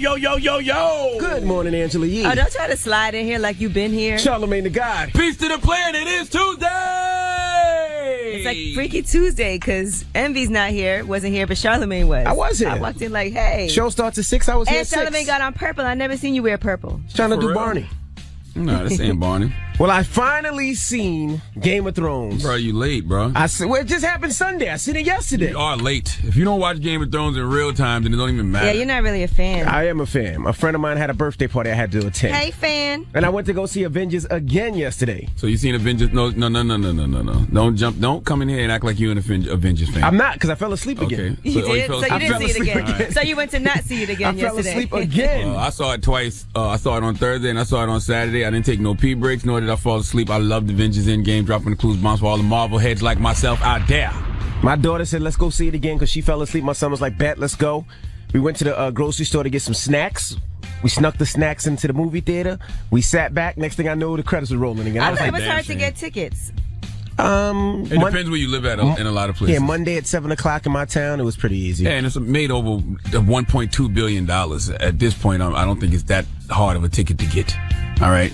Good morning, Angela Yee. Oh, don't try to slide in here like you've been here. Charlamagne the God. Peace to the plan. It is Tuesday. It's like Freaky Tuesday because Envy's not here, wasn't here, but Charlamagne was. I was here. I walked in like, hey. Show starts at 6. I was here at 6. And Charlamagne got on purple. I never seen you wear purple. He's trying to do real? Barney. No, this ain't Barney. Well, I finally seen Game of Thrones. Bro, you late, bro. Well, it just happened Sunday. I seen it yesterday. You are late. If you don't watch Game of Thrones in real time, then it don't even matter. Yeah, you're not really a fan. I am a fan. A friend of mine had a birthday party I had to attend. Hey, fan. And I went to go see Avengers again yesterday. So you seen Avengers? No. Don't come in here and act like you're an Avengers fan. I'm not, because I fell asleep Okay. again. You did? fell So you asleep. didn't see it again. Right. So you went to not see it again I fell yesterday. asleep again. I saw it twice. I saw it on Thursday and I saw it on Saturday. I didn't take no pee breaks, nor did I fall asleep. I loved Avengers Endgame, dropping the clues bombs for all the Marvel heads like myself out there. My daughter said, let's go see it again because she fell asleep. My son was like, bet, let's go. We went to the grocery store to get some snacks. We snuck the snacks into the movie theater. We sat back. Next thing I know, the credits were rolling again. I was thought like, it was damn hard to shame. get tickets. It depends where you live at in a lot of places. Yeah, Monday at 7 o'clock in my town, it was pretty easy. Yeah, and it's made over $1.2 billion. At this point, I don't think it's that hard of a ticket to get. All right.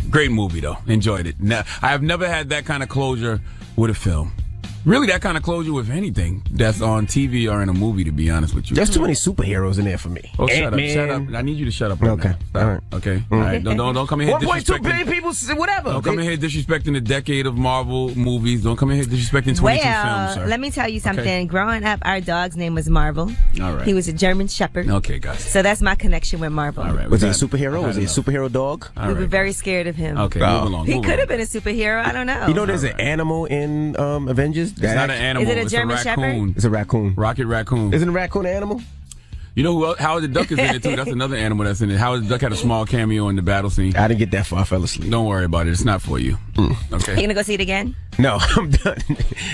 Great movie, though. Enjoyed it. Now, I have never had that kind of closure with a film. Really, that kind of closure with anything that's on TV or in a movie, to be honest with you. There's too many superheroes in there for me. Oh, shut up. I need you to shut up right Okay. now. Stop. All right. Okay? All right. Don't come in here 1.2 disrespecting. billion people, whatever. Don't come in here disrespecting the decade of Marvel movies. Don't come in here disrespecting 22 films, sir. Let me tell you something. Okay. Growing up, our dog's name was Marvel. All right. He was a German Shepherd. Okay, guys. So that's my connection with Marvel. All right. Was he a superhero? Was he a superhero dog? All We right. were very scared of him. Okay, Oh. move along. He move could have along. been a superhero. I don't know. You know there's an animal in Avengers? It's not an animal. Is it a it's German a raccoon. Shepherd? It's a raccoon. Rocket raccoon. Isn't a raccoon an animal? You know who else? Howard the Duck is in it too. That's another animal that's in it. Howard the Duck had a small cameo in the battle scene. I didn't get that far. I fell asleep. Don't worry about it. It's not for you. Okay. You gonna go see it again? No, I'm done.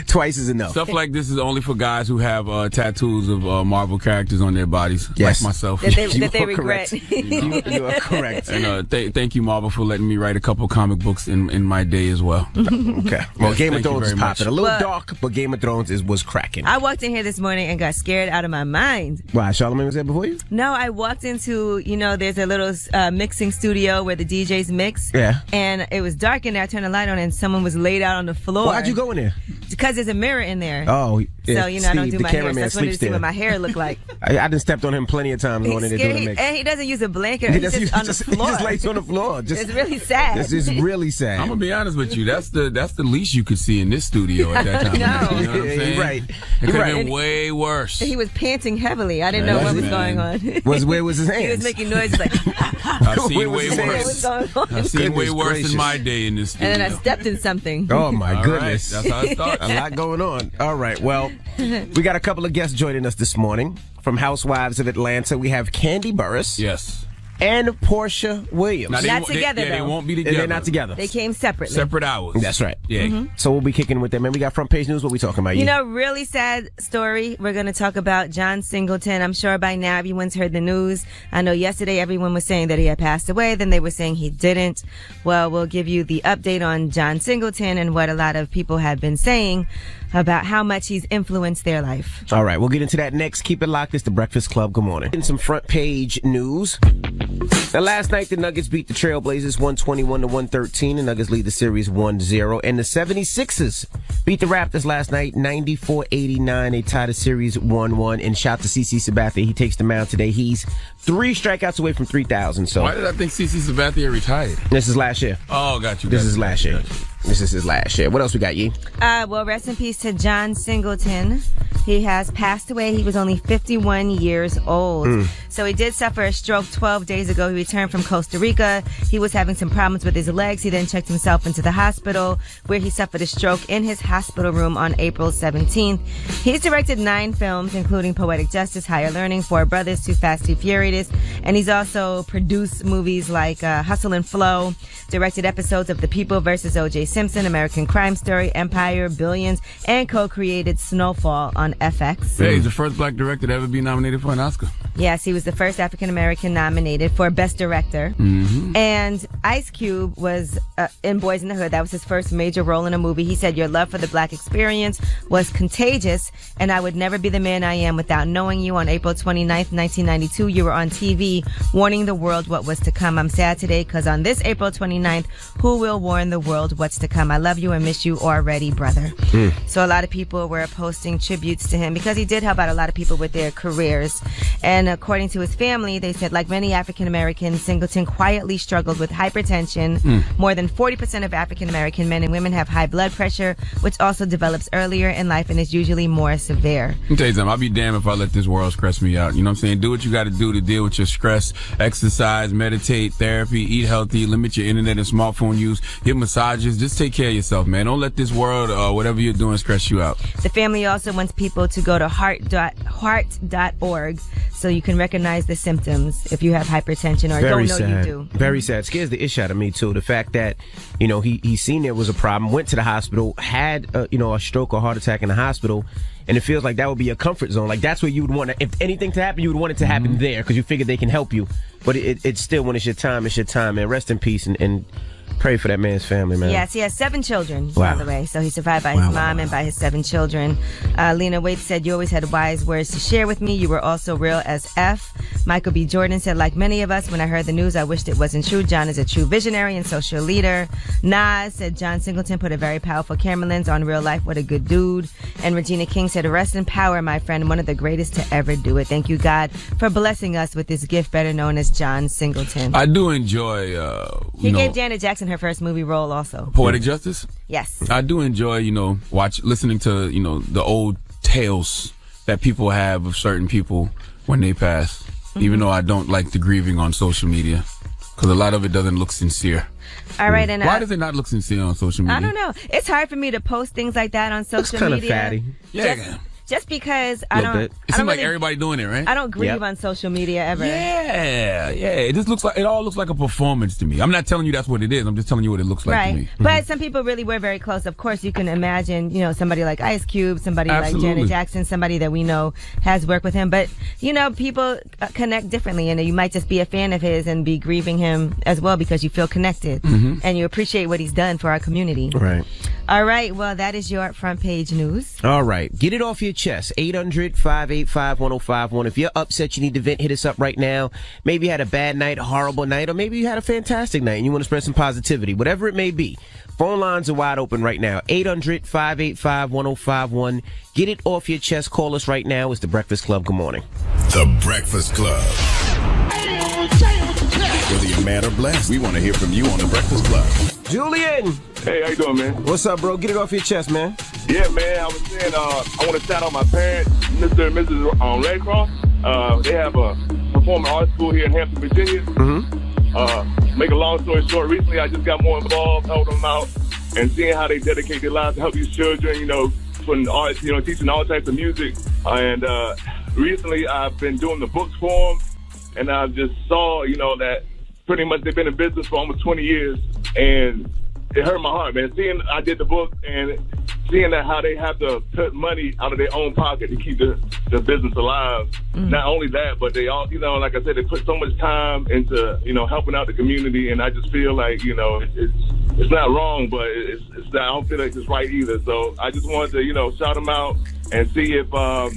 Twice is enough. Stuff like this is only for guys who have tattoos of Marvel characters on their bodies, Yes. like myself. That You they are regret. correct. You are correct. And thank you, Marvel, for letting me write a couple comic books in my day as well. Okay. Well, Yes, Game of thank you Thrones is very much. popping. A little Well- dark, but Game of Thrones was cracking. I walked in here this morning and got scared out of my mind. Why? Charlamagne was there before you? No, I walked into, there's a little mixing studio where the DJs mix. Yeah. And it was dark in there. I turned the light on and someone was laid out on the floor. Why'd you go in there? Because there's a mirror in there. Oh, yeah. So, I don't Steve, do the my hair. So cameraman I just wanted to sleeps see there. what my hair looked like. I done stepped on him plenty of times going in there doing the mix. And he doesn't use a blanket. He He's just on the floor. He just lays on the floor. It's really sad. This is really sad. I'm gonna be honest with you. That's the least you could see in this studio at that time. No. You know what I'm Yeah, saying? you're right. It You're could have right. been way worse. He was panting heavily. I didn't know what was going on. Where was his hands? He was making noises like, I've seen Where was way his what hands? was worse. going on? I've seen way Goodness worse gracious. in my day in this studio. And then I stepped in something. Oh, my All goodness. right, that's how it starts. A lot going on. All right. Well, we got a couple of guests joining us this morning. From Housewives of Atlanta, we have Candy Burris Yes. and Portia Williams. Now, Not together, They though. won't be And together. they're not together. They came separately. Separate hours. That's right. Yeah. So we'll be kicking with them. And we got front page news. What we talking about? Really sad story. We're going to talk about John Singleton. I'm sure by now everyone's heard the news. I know yesterday everyone was saying that he had passed away. Then they were saying he didn't. Well, we'll give you the update on John Singleton and what a lot of people have been saying about how much he's influenced their life. All right, we'll get into that next. Keep it locked. It's the Breakfast Club. Good morning. In some front page news. Now, last night, the Nuggets beat the Trailblazers 121-113. The Nuggets lead the series 1-0. And the 76ers beat the Raptors last night 94-89. They tied the series 1-1. And shout to CC Sabathia. He takes the mound today. He's 3 strikeouts away from 3,000. So Why did I think CC Sabathia retired? this is last year. Oh, got you. This is last year. This is his last year. What else we got, Yee? Well, rest in peace to John Singleton. He has passed away. He was only 51 years old. So he did suffer a stroke 12 days ago. He returned from Costa Rica. He was having some problems with his legs. He then checked himself into the hospital where he suffered a stroke in his hospital room on April 17th. He's directed 9 films, including Poetic Justice, Higher Learning, Four Brothers, Too Fast, Too Furious. And he's also produced movies like Hustle and Flow, directed episodes of The People vs. O.J. Simpson, American Crime Story, Empire, Billions, and co-created Snowfall on FX. Hey, he's the first black director to ever be nominated for an Oscar. Yes, he was the first African-American nominated for Best Director. And Ice Cube was in Boys in the Hood. That was his first major role in a movie. He said, your love for the black experience was contagious, and I would never be the man I am without knowing you. On April 29th, 1992, you were on TV warning the world what was to come. I'm sad today because on this April 29th, who will warn the world what's to come? I love you and miss you already, brother. So a lot of people were posting tributes to him because he did help out a lot of people with their careers. And according to his family, they said, like many African Americans, Singleton quietly struggled with hypertension. More than 40% of African American men and women have high blood pressure, which also develops earlier in life and is usually more severe. Let me tell you something. I'll be damned if I let this world stress me out. You know what I'm saying? Do what you got to do to deal with your stress. Exercise, meditate, therapy, eat healthy, limit your internet and smartphone use, get massages. Just take care of yourself, man. Don't let this world, whatever you're doing, stress you out. The family also wants people to go to heart.org so you can recognize the symptoms if you have hypertension or Very don't know sad. you do. Very sad. Scares the ish out of me too. The fact that, you know, he seen there was a problem, went to the hospital, had a stroke or heart attack in the hospital, and it feels like that would be a comfort zone. Like that's where you would want to, if anything to happen, you would want it to happen there because you figure they can help you. But it's still, when it's your time, man. Rest in peace and pray for that man's family, man. Yes, he has 7 children, Wow. by the way. So he's survived by his mom and by his 7 children. Lena Waite said, you always had wise words to share with me. You were also real as F. Michael B. Jordan said, like many of us, when I heard the news, I wished it wasn't true. John is a true visionary and social leader. Nas said, John Singleton put a very powerful camera lens on real life. What a good dude. And Regina King said, rest in power, my friend. One of the greatest to ever do it. Thank you, God, for blessing us with this gift better known as John Singleton. I do enjoy, He gave Janet Jackson her first movie role also. Poetic Justice? Yes. I do enjoy, listening to, the old tales that people have of certain people when they pass. Even though I don't like the grieving on social media, because a lot of it doesn't look sincere. All right, and why does it not look sincere on social media? I don't know. It's hard for me to post things like that on social Kind media. of fatty. Yeah. Just because Little bit. It seems like everybody doing it, right? I don't grieve on social media ever. Yeah. It just it all looks like a performance to me. I'm not telling you that's what it is. I'm just telling you what it looks like to me. But some people really were very close. Of course, you can imagine, somebody like Ice Cube, somebody Absolutely. like Janet Jackson, somebody that we know has worked with him. But, people connect differently. And you might just be a fan of his and be grieving him as well because you feel connected and you appreciate what he's done for our community. Right. All right. Well, that is your front page news. All right. Get it off your chest. 800-585-1051. If you're upset, you need to vent, hit us up right now. Maybe you had a bad night, a horrible night, or maybe you had a fantastic night and you want to spread some positivity. Whatever it may be. Phone lines are wide open right now. 800-585-1051. Get it off your chest. Call us right now. It's The Breakfast Club. Good morning. The Breakfast Club. Whether you're mad or blessed, we want to hear from you on The Breakfast Club. Julian. Hey, how you doing, man? What's up, bro? Get it off your chest, man. Yeah, man, I was saying, I want to shout out my parents, Mr. and Mrs. Redcross. They have a performing arts school here in Hampton, Virginia. Make a long story short, recently I just got more involved, helping them out, and seeing how they dedicate their lives to help these children, putting arts, teaching all types of music. And recently I've been doing the books for them, and I just saw, that pretty much they've been in business for almost 20 years, and it hurt my heart, man. Seeing I did the book and seeing that how they have to put money out of their own pocket to keep the business alive. Not only that, but they all, like I said, they put so much time into, helping out the community, and I just feel like, it's not wrong, but it's not, I don't feel like it's right either. So I just wanted to, shout them out and see if, y'all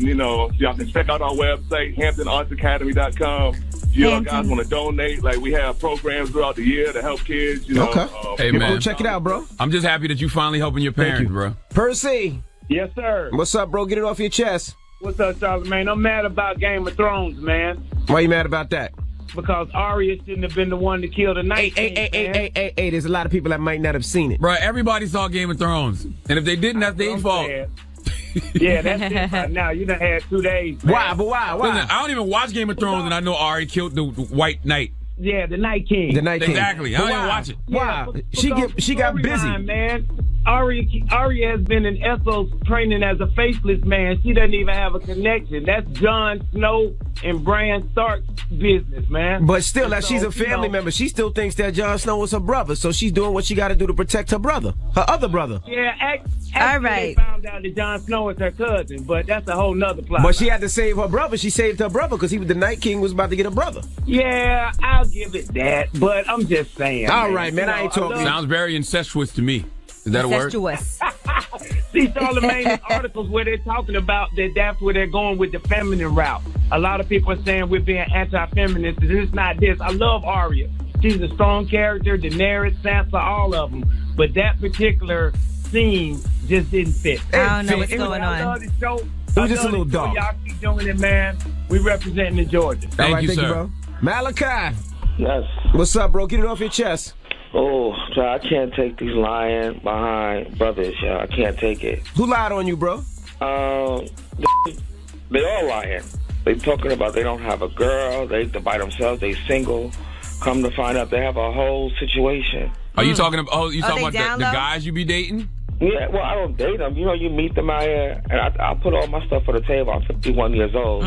can check out our website, HamptonArtsAcademy.com. If you guys want to donate, like we have programs throughout the year to help kids, Okay. Hey, man. Go check it out, bro. I'm just happy that you finally helping your parents, bro. Percy. Yes, sir. What's up, bro? Get it off your chest. What's up, Charlamagne? I'm mad about Game of Thrones, man. Why you mad about that? Because Arya shouldn't have been the one to kill the Night King. Hey, there's a lot of people that might not have seen it. Bro, everybody saw Game of Thrones. And if they didn't, that's their fault. Yeah, that's it right now. You done had 2 days, man. Why? But why? Listen, I don't even watch Game of Thrones, and I know Arya killed the White Knight. Yeah, the Night King. The Night King. Exactly. I don't even watch it. Why? Yeah, She got busy. Man. Aria has been in Esso's training as a faceless man. She doesn't even have a connection. That's Jon Snow and Bran Stark's business, man. But still, that she's a family member. She still thinks that Jon Snow was her brother, so she's doing what she got to do to protect her brother, her other brother. Yeah, all right. They found out that Jon Snow is her cousin, but that's a whole nother plot. But she had to save her brother. She saved her brother because the Night King was about to get a brother. Yeah, I'll give it that, but I'm just saying. All right, man, I ain't talking. Sounds very incestuous to me. Is that a word? Incestuous. See, Charlamagne's articles where they're talking about that's where they're going with the feminine route. A lot of people are saying we're being anti-feminist, and it's not this. I love Arya. She's a strong character, Daenerys, Sansa, all of them. But that particular scene just didn't fit. I don't know what's going I on. love the show. It was just a little dark. Y'all keep doing it, man. We representing the Georgia. Thank you, thank sir. you, bro. Malachi, Yes. what's up, bro? Get it off your chest. Oh, so I can't take these lying behind brothers, y'all. I can't take it. Who lied on you, bro? They all lying. They talking about they don't have a girl. They by themselves. They single. Come to find out, they have a whole situation. Are you talking about? Oh, you talking they about down the low? guys you be dating? Yeah, well, I don't date them. You know, you meet them out here, and I'll put all my stuff on the table. I'm 51 years old.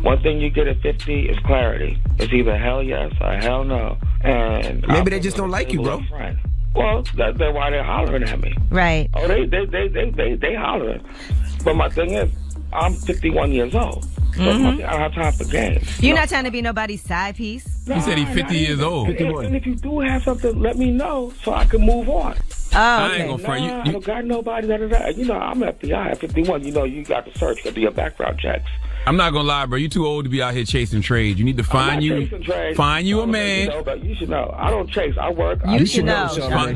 One thing you get at 50 is clarity. It's either hell yes or hell no. And Maybe they just don't like you, bro. Well, that's why they're hollering at me. Right. Oh, they hollering. But my thing is, I'm 51 years old. So I don't have time for games. You're not trying to be nobody's side piece. He said he's 50 years old. And if you do have something, let me know so I can move on. Oh, I okay. ain't gonna front. I don't got nobody. You know, I'm FBI at 51. You know, you got to search. Got to do your background checks. I'm not gonna lie, bro. You too old to be out here chasing trades. You need to find you a man. You should know. I don't chase. I work. You should know.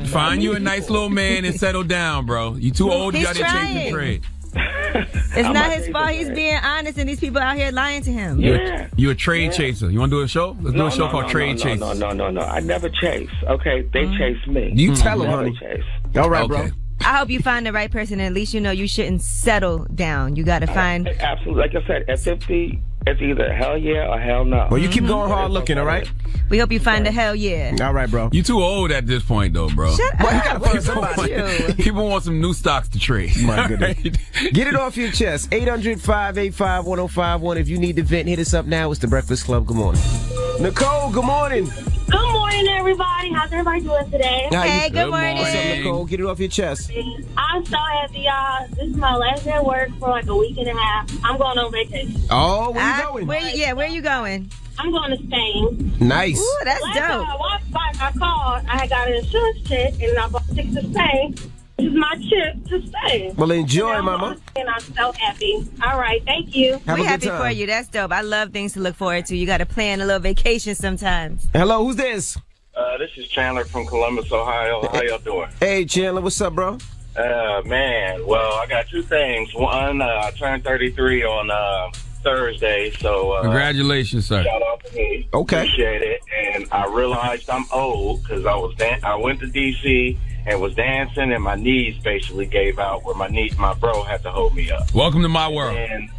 Find you a nice little man and settle down, bro. You too old to be out here chasing trade. It's not his fault. He's being honest, and these people out here lying to him. Yeah. You're a trade chaser. You want to do a show? Let's do a show called Trade Chasers. No. I never chase. Okay, they chase me. You tell them, honey. Chase. All right, bro. I hope you find the right person, and at least you know you shouldn't settle down. You got to find. Absolutely. Like I said, at 50, it's either hell yeah or hell no. Well, you keep going hard looking, all right? We hope you find the hell yeah. All right, bro. You too old at this point, though, bro. Shut Well, you up. gotta find What's wrong somebody. with you? People want some new stocks to trade. My goodness. Get it off your chest. 800-585-1051. If you need to vent, hit us up now. It's The Breakfast Club. Good morning. Nicole, good morning. Good morning, everybody. How's everybody doing today? Hey, good morning. What's up, Nicole? Get it off your chest. I'm so happy, y'all. This is my last day at work for like a week and a half. I'm going on vacation. Oh, where you going? Where you going? I'm going to Spain. Nice. Ooh, that's Last time dope. I walked by, I called. I had got an insurance check, and I bought tickets to Spain. This is my trip to Spain. Well, enjoy, And mama. And I'm so happy. All right, thank you. Have We're a good happy time. for you. That's dope. I love things to look forward to. You got to plan a little vacation sometimes. Hello, who's this? This is Chandler from Columbus, Ohio. How y'all doing? Hey, Chandler, what's up, bro? Man, well, I got two things. One, I turned 33 on Thursday, so Congratulations, sir. shout out to me. Okay. Appreciate it. And I realized I'm old because I went to D.C. and was dancing, and my knees basically gave out where my bro had to hold me up. Welcome to my world. And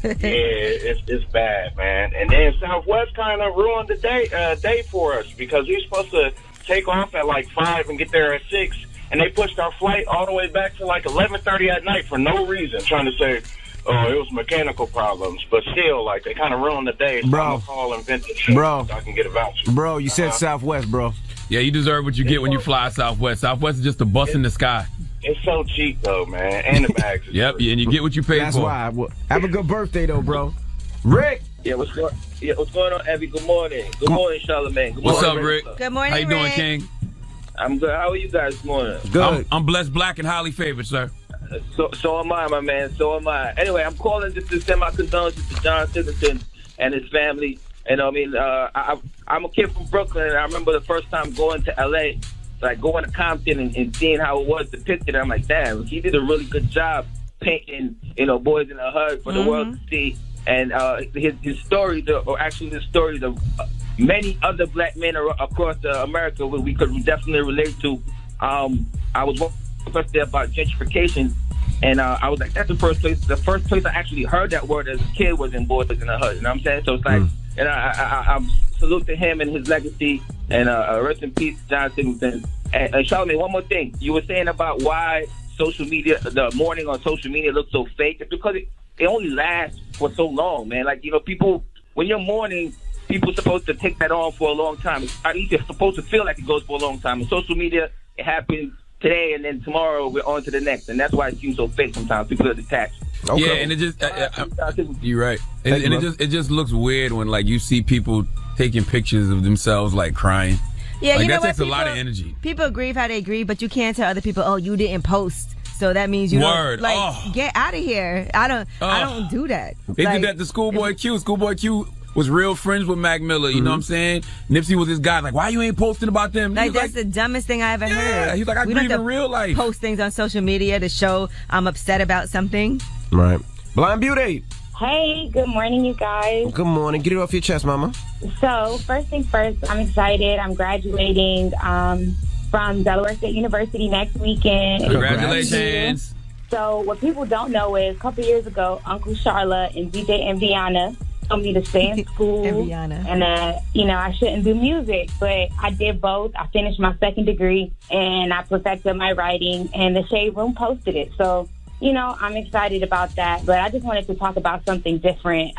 yeah, it's bad, man. And then Southwest kind of ruined the day for us because we were supposed to take off at like 5 and get there at 6, and they pushed our flight all the way back to like 11:30 at night for no reason, trying to say, oh, it was mechanical problems. But still, like, they kind of ruined the day. So Bro. I'm going to call and vent the shit Bro. so I can get a voucher. Bro, you said Southwest, bro. Yeah, you deserve what you get when you fly Southwest. Southwest is just a bus in the sky. It's so cheap, though, man. And the bags. Yep, and you get what you pay That's for. why. Have a good birthday, though, bro. Rick. Yeah, what's going on, Evie? Good morning. Good morning, Charlamagne. Good What's morning, up, Rick? Good morning, How you doing, Rick. King? I'm good. How are you guys this morning? Good. I'm blessed, black, and highly favored, sir. So am I, my man. So am I. Anyway, I'm calling just to send my condolences to John Singleton and his family. And I mean, I'm a kid from Brooklyn, and I remember the first time going to L.A., like going to Compton and seeing how it was depicted. I'm like, damn, he did a really good job painting, Boys in the Hood for the world to see. And his story, the stories of many other black men across America, we could definitely relate to. I was talking about gentrification, and I was like, that's the first place I actually heard that word as a kid was in Boys in the Hood. You know what I'm saying? So it's like, and I salute to him and his legacy, and rest in peace, John Singleton. And Charlamagne, one more thing. You were saying about why social media, the morning on social media looks so fake. It's because it only lasts for so long, man. Like, people, when you're mourning, people are supposed to take that on for a long time. At least it's supposed to feel like it goes for a long time. And social media, it happens today, and then tomorrow we're on to the next. And that's why it seems so fake sometimes. People are detached. Okay. Yeah, and it just, you're right. And it just looks weird when, like, you see people taking pictures of themselves, like, crying. Yeah, like, you know that takes a lot of energy. People grieve how they grieve, but you can't tell other people, oh, you didn't post. So that means you don't, like, get out of here. I don't do that. They did that to Schoolboy Q. Schoolboy Q was real friends with Mac Miller, you know what I'm saying? Nipsey was this guy, like, why you ain't posting about them? Like, that's the dumbest thing I ever heard. He's like, I grieve in real life. Post things on social media to show I'm upset about something. Right. Blind Beauty. Hey, good morning, you guys. Good morning. Get it off your chest, mama. So, first things first, I'm excited. I'm graduating from Delaware State University next weekend. Congratulations. So, what people don't know is a couple years ago, Uncle Charla and DJ Enviana told me to stay in school and that, I shouldn't do music. But I did both. I finished my second degree and I perfected my writing, and the Shade Room posted it. So, I'm excited about that, but I just wanted to talk about something different.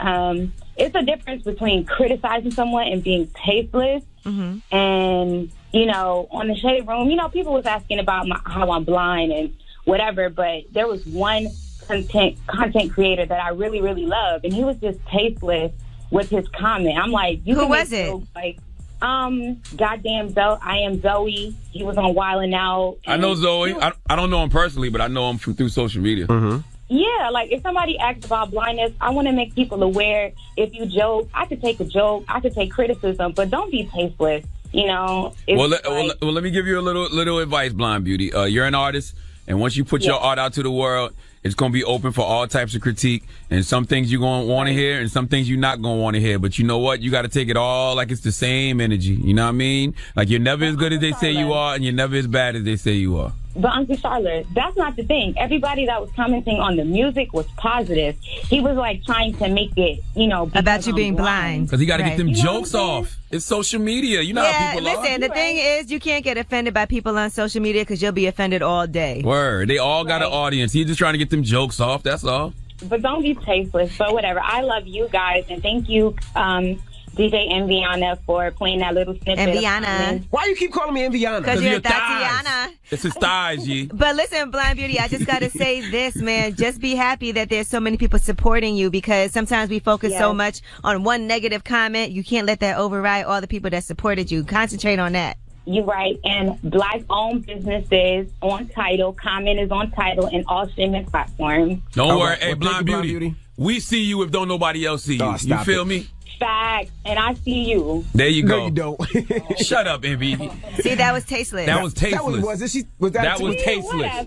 It's a difference between criticizing someone and being tasteless. Mm-hmm. And, on the Shade Room, people was asking about how I'm blind and whatever, but there was one content creator that I really, really love, and he was just tasteless with his comment. I'm like, who was it? Like, goddamn Zoe. I am Zoe. He was on Wildin' Out. I know Zoe. I don't know him personally, but I know him through social media. Mm-hmm. Yeah, like if somebody asks about blindness, I want to make people aware. If you joke, I could take a joke. I could take criticism, but don't be tasteless. Well, let me give you a little advice, Blind Beauty. You're an artist, and once you put your art out to the world, it's going to be open for all types of critique, and some things you're going to want to hear and some things you're not going to want to hear. But you know what? You got to take it all like it's the same energy. You know what I mean? Like, you're never as good as they say you are, and you're never as bad as they say you are. But Uncle Charlotte, that's not the thing. Everybody that was commenting on the music was positive. He was like trying to make it, about you being blind. Because he got to get them jokes off. It's social media. You know how people are. Listen, the thing is, you can't get offended by people on social media because you'll be offended all day. Word. They all got an audience. He's just trying to get them jokes off. That's all. But don't be tasteless. But whatever. I love you guys, and thank you, DJ Enviana, for playing that little snippet. Enviana. Why you keep calling me Enviana? Because you're Tatiana. It's his thighs, G. But listen, Blind Beauty, I just got to say this, man. Just be happy that there's so many people supporting you, because sometimes we focus so much on one negative comment. You can't let that override all the people that supported you. Concentrate on that. You're right. And Black-owned businesses on Tidal. Comment is on Tidal and all streaming platforms. Don't worry. Hey, Blind Beauty. We see you if don't nobody else see you. You feel me? Facts, and I see you. There you go. No, you don't. Shut up, Envy. See, that was tasteless. That was tasteless. That was tasteless.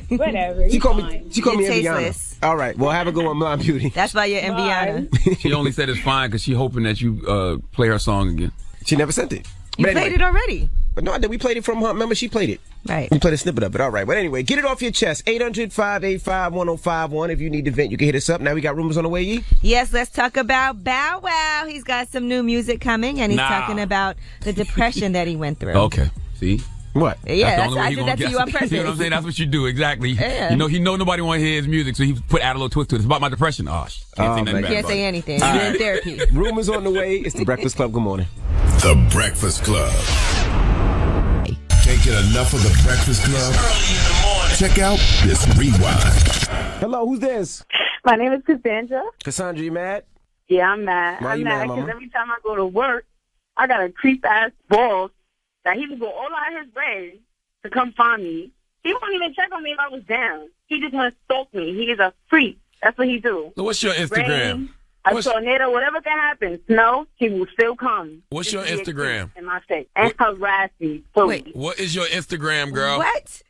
Whatever. She called me tasteless. Enviana. All right. Well, have a good one, Blind Beauty. That's why you're Enviana. She only said it's fine because she's hoping that you play her song again. She never sent it. You played it already. But no, I did. We played it from her. Remember, she played it. Right. We played a snippet of it. All right. But anyway, get it off your chest. 800-585-1051. If you need to vent, you can hit us up. Now we got rumors on the way, Yee? Yes, let's talk about Bow Wow. He's got some new music coming, and he's talking about the depression that he went through. Okay. See? What? Yeah, I did that to you on purpose. See what I'm saying? That's what you do, exactly. Yeah. He know nobody want to hear his music, so he add a little twist to it. It's about my depression. Can't say nothing bad can't about say it. anything. You're in therapy. Rumors on the way. It's the Breakfast Club. Good morning. The Breakfast Club. Can't get enough of the Breakfast Club? Early in the morning. Check out this rewind. Hello, who's this? My name is Cassandra. Cassandra, you mad? Yeah, I'm mad. Why I'm you mad mad, because Mama? every time I go to work, I got a creep-ass boss that he would go all out of his way to come find me. He won't even check on me if I was down. He just want to stalk me. He is a freak. That's what he do. So what's your Instagram? Rain, a tornado, whatever can happen. Snow, he will still come. What's your Instagram? In my face. And harass me. Wait. What is your Instagram, girl? What?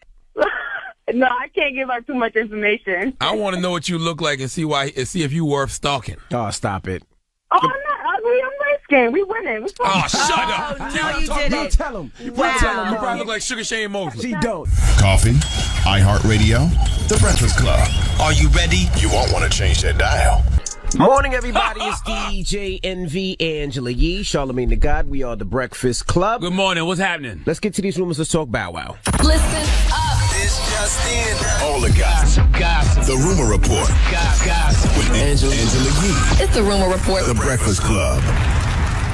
No, I can't give out too much information. I want to know what you look like and see if you worth stalking. Oh, stop it. Oh, I'm not ugly. I'm light-skinned. We winning. What's wrong? Oh, shut up. No, you didn't. Don't tell him. You probably look like Sugar Shane Mosley. She don't. Coffee, iHeartRadio, The Breakfast Club. Are you ready? You won't want to change that dial. Morning, everybody. It's DJ NV, Angela Yee, Charlamagne the God. We are the Breakfast Club. Good morning. What's happening? Let's get to these rumors. Let's talk Bow Wow. Listen up. It's just in. All the gossip. The Rumor Report. Gossip. With Angela Yee. It's the Rumor Report. The Breakfast Club.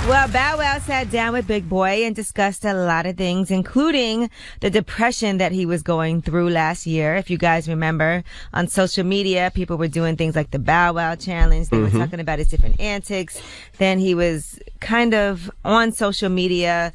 Well, Bow Wow sat down with Big Boy and discussed a lot of things, including the depression that he was going through last year. If you guys remember, on social media, people were doing things like the Bow Wow challenge. They were talking about his different antics. Then he was kind of on social media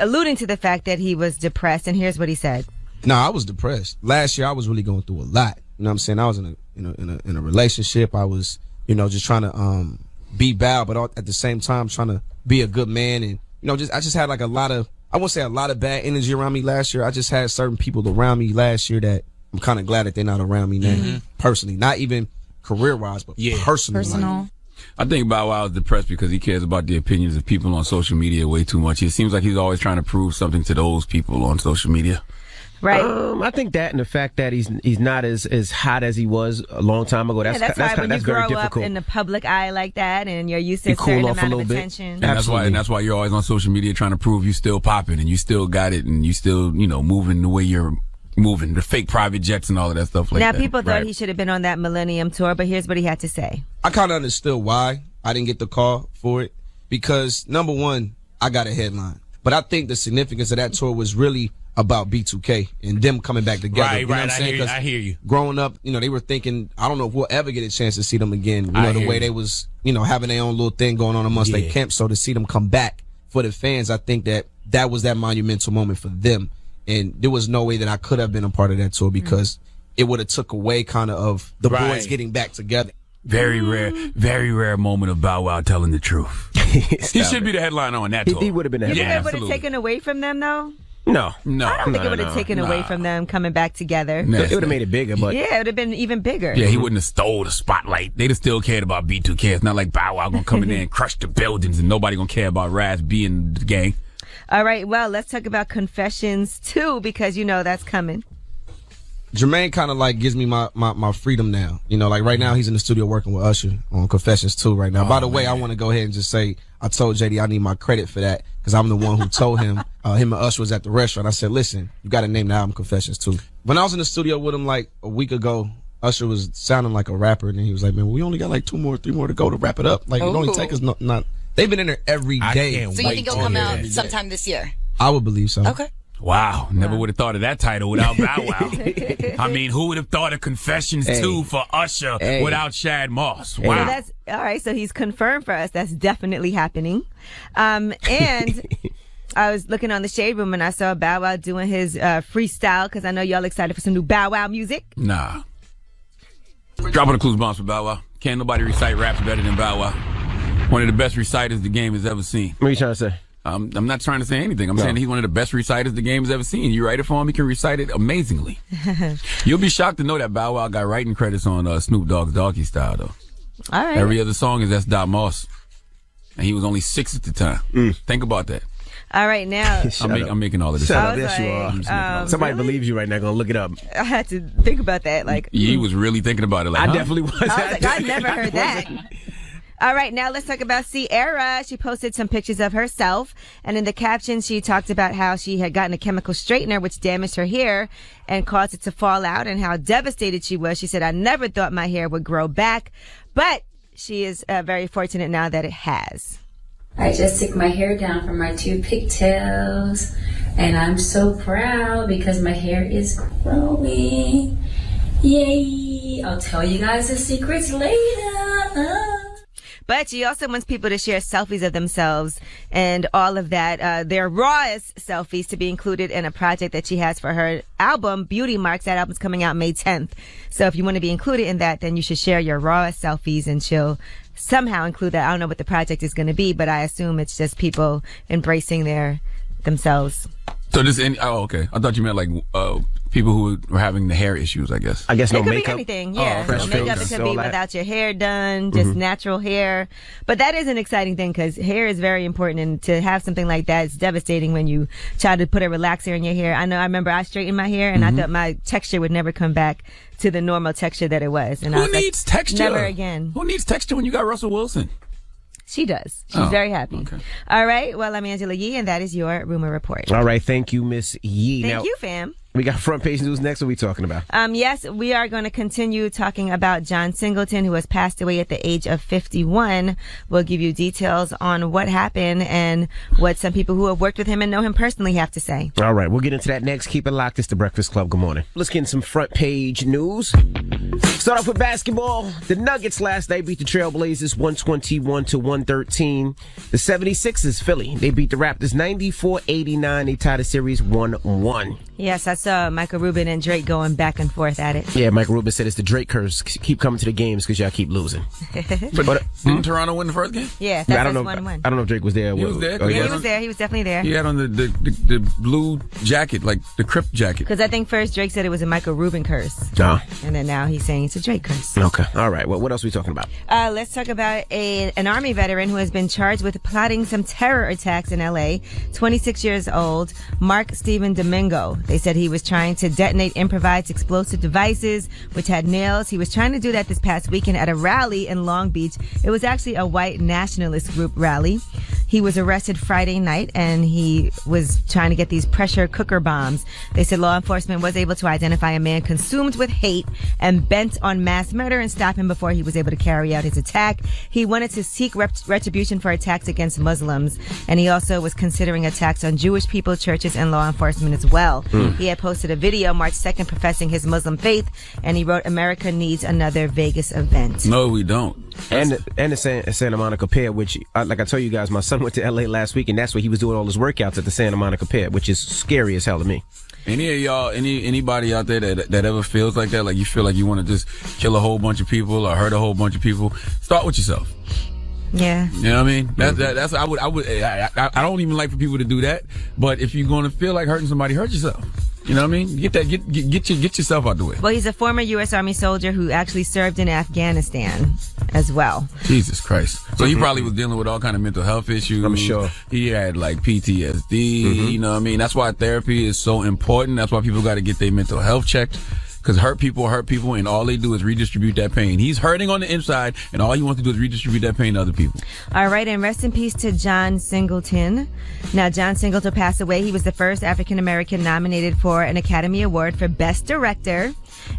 alluding to the fact that he was depressed. And here's what he said. No, I was depressed. Last year, I was really going through a lot. You know what I'm saying? I was in a relationship. I was, just trying to be Bow, but at the same time trying to be a good man. And, I just had like a lot of, I won't say a lot of bad energy around me last year. I just had certain people around me last year that I'm kind of glad that they're not around me now, personally. Not even career-wise, but personally. Personal. I think Bow Wow is depressed because he cares about the opinions of people on social media way too much. It seems like he's always trying to prove something to those people on social media. Right. I think that and the fact that he's not as hot as he was a long time ago. That's why when you very grow up difficult. in the public eye like that and you're used to a cool certain off a amount of little bit. attention. And that's why you're always on social media trying to prove you still popping and you still got it and you still, moving the way you're moving, the fake private jets and all of that stuff like now, that. people thought he should have been on that Millennium Tour, but here's what he had to say. I kind of understood why I didn't get the call for it because, number one, I got a headline. But I think the significance of that tour was really about B2K and them coming back together. Right, you know what I'm saying? I hear you. Growing up, they were thinking, I don't know if we'll ever get a chance to see them again. The way they was, having their own little thing going on amongst their camp. So to see them come back for the fans, I think that was that monumental moment for them. And there was no way that I could have been a part of that tour because it would have took away kind of the boys getting back together. Very rare moment of Bow Wow telling the truth. He should be the headliner on that tour. He would have been the You headliner. think it would have taken away from them, though? No. I don't think it would have taken away from them coming back together. No, it would have made it bigger, but yeah, it would have been even bigger. Yeah, he wouldn't have stole the spotlight. They'd have still cared about B2K. It's not like Bow Wow gonna come in there and crush the buildings and nobody gonna care about Raz being the gang. All right, well, let's talk about Confessions 2 because that's coming. Jermaine kind of like gives me my freedom now. Like right now he's in the studio working with Usher on Confessions 2 right now. By the way, I want to go ahead and just say I told JD I need my credit for that because I'm the one who told him him and Usher was at the restaurant. I said, listen, you got to name the album Confessions 2. When I was in the studio with him like a week ago, Usher was sounding like a rapper and he was like, man, we only got like 2 more, 3 more to go to wrap it up. Like it only take us not. They've been in there every day. So you think it'll come out sometime this year? I would believe so. Okay. Wow, never would have thought of that title without Bow Wow. I mean, who would have thought of Confessions 2 for Usher without Shad Moss? Wow. So that's all right. So he's confirmed for us. That's definitely happening. And I was looking on the Shade Room and I saw Bow Wow doing his freestyle because I know y'all excited for some new Bow Wow music. Nah. Dropping the clues bombs for Bow Wow. Can't nobody recite raps better than Bow Wow. One of the best reciters the game has ever seen. What are you trying to say? I'm not trying to say anything. I'm saying he's one of the best reciters the game has ever seen. You write it for him, he can recite it amazingly. You'll be shocked to know that Bow Wow got writing credits on Snoop Dogg's Doggy Style, though. All right. Every other song is S. Moss. And he was only 6 at the time. Think about that. All right, now. I'm making all of this Shut up. up. Yes, you are. Somebody believes you right now. Gonna look it up. I had to think about that. Like he was really thinking about it. Like, I definitely was. I was like, I never heard that. All right, now let's talk about Ciara. She posted some pictures of herself, and in the caption, she talked about how she had gotten a chemical straightener, which damaged her hair and caused it to fall out, and how devastated she was. She said, I never thought my hair would grow back, but she is very fortunate now that it has. I just took my hair down from my 2 pigtails, and I'm so proud because my hair is growing. Yay! I'll tell you guys the secrets later. But she also wants people to share selfies of themselves and all of that, their rawest selfies to be included in a project that she has for her album, Beauty Marks. That album's coming out May 10th. So if you want to be included in that, then you should share your rawest selfies and she'll somehow include that. I don't know what the project is going to be, but I assume it's just people embracing themselves. So just okay. I thought you meant like people who were having the hair issues, I guess. I guess no it could makeup. be anything, yeah. Oh, okay. No makeup, it could be without your hair done, just natural hair. But that is an exciting thing because hair is very important, and to have something like that is devastating when you try to put a relaxer in your hair. I remember I straightened my hair, and I thought my texture would never come back to the normal texture that it was. And Who needs texture? Never again. Who needs texture when you got Russell Wilson? She does. She's very happy. Okay. All right. Well, I'm Angela Yee, and that is your rumor report. All right. Thank you, Miss Yee. Thank you, fam. We got front page news next. What are we talking about? Yes, we are going to continue talking about John Singleton, who has passed away at the age of 51. We'll give you details on what happened and what some people who have worked with him and know him personally have to say. All right, we'll get into that next. Keep it locked. It's The Breakfast Club. Good morning. Let's get into some front page news. Start off with basketball. The Nuggets last night beat the Trailblazers 121-113. The 76ers, Philly, they beat the Raptors 94-89. They tied the series 1-1. Yes, I saw Michael Rubin and Drake going back and forth at it. Yeah, Michael Rubin said it's the Drake curse. Keep coming to the games because y'all keep losing. But didn't Toronto win the first game? Yeah, I don't know. 1-1. I don't know if Drake was there. He was there. Yeah, he was there. He was definitely there. He had on the blue jacket, like the Crip jacket. Because I think first Drake said it was a Michael Rubin curse. No. And then now he's saying it's a Drake curse. Okay. All right. Well, what else are we talking about? Let's talk about an Army veteran who has been charged with plotting some terror attacks in L.A. 26 years old, Mark Steven Domingo. They said he was trying to detonate improvised explosive devices, which had nails. He was trying to do that this past weekend at a rally in Long Beach. It was actually a white nationalist group rally. He was arrested Friday night, and he was trying to get these pressure cooker bombs. They said law enforcement was able to identify a man consumed with hate and bent on mass murder and stop him before he was able to carry out his attack. He wanted to seek retribution for attacks against Muslims, and he also was considering attacks on Jewish people, churches, and law enforcement as well. He had posted a video March 2nd professing his Muslim faith, and he wrote, "America needs another Vegas event." No, we don't. And the Santa Monica Pier, which, like I told you guys, my son went to L.A. last week, and that's where he was doing all his workouts at the Santa Monica Pier, which is scary as hell to me. Any of y'all, anybody out there that ever feels like that, like you feel like you want to just kill a whole bunch of people or hurt a whole bunch of people, start with yourself. Yeah. You know what I mean? That's I don't even like for people to do that, but if you're going to feel like hurting somebody, hurt yourself. You know what I mean? Get yourself out the way. Well, he's a former U.S. Army soldier who actually served in Afghanistan as well. Jesus Christ. So he probably was dealing with all kind of mental health issues. I'm sure. He had like PTSD, you know what I mean? That's why therapy is so important. That's why people got to get their mental health checked. Because hurt people, and all they do is redistribute that pain. He's hurting on the inside, and all he wants to do is redistribute that pain to other people. All right, and rest in peace to John Singleton. Now, John Singleton passed away. He was the first African-American nominated for an Academy Award for Best Director.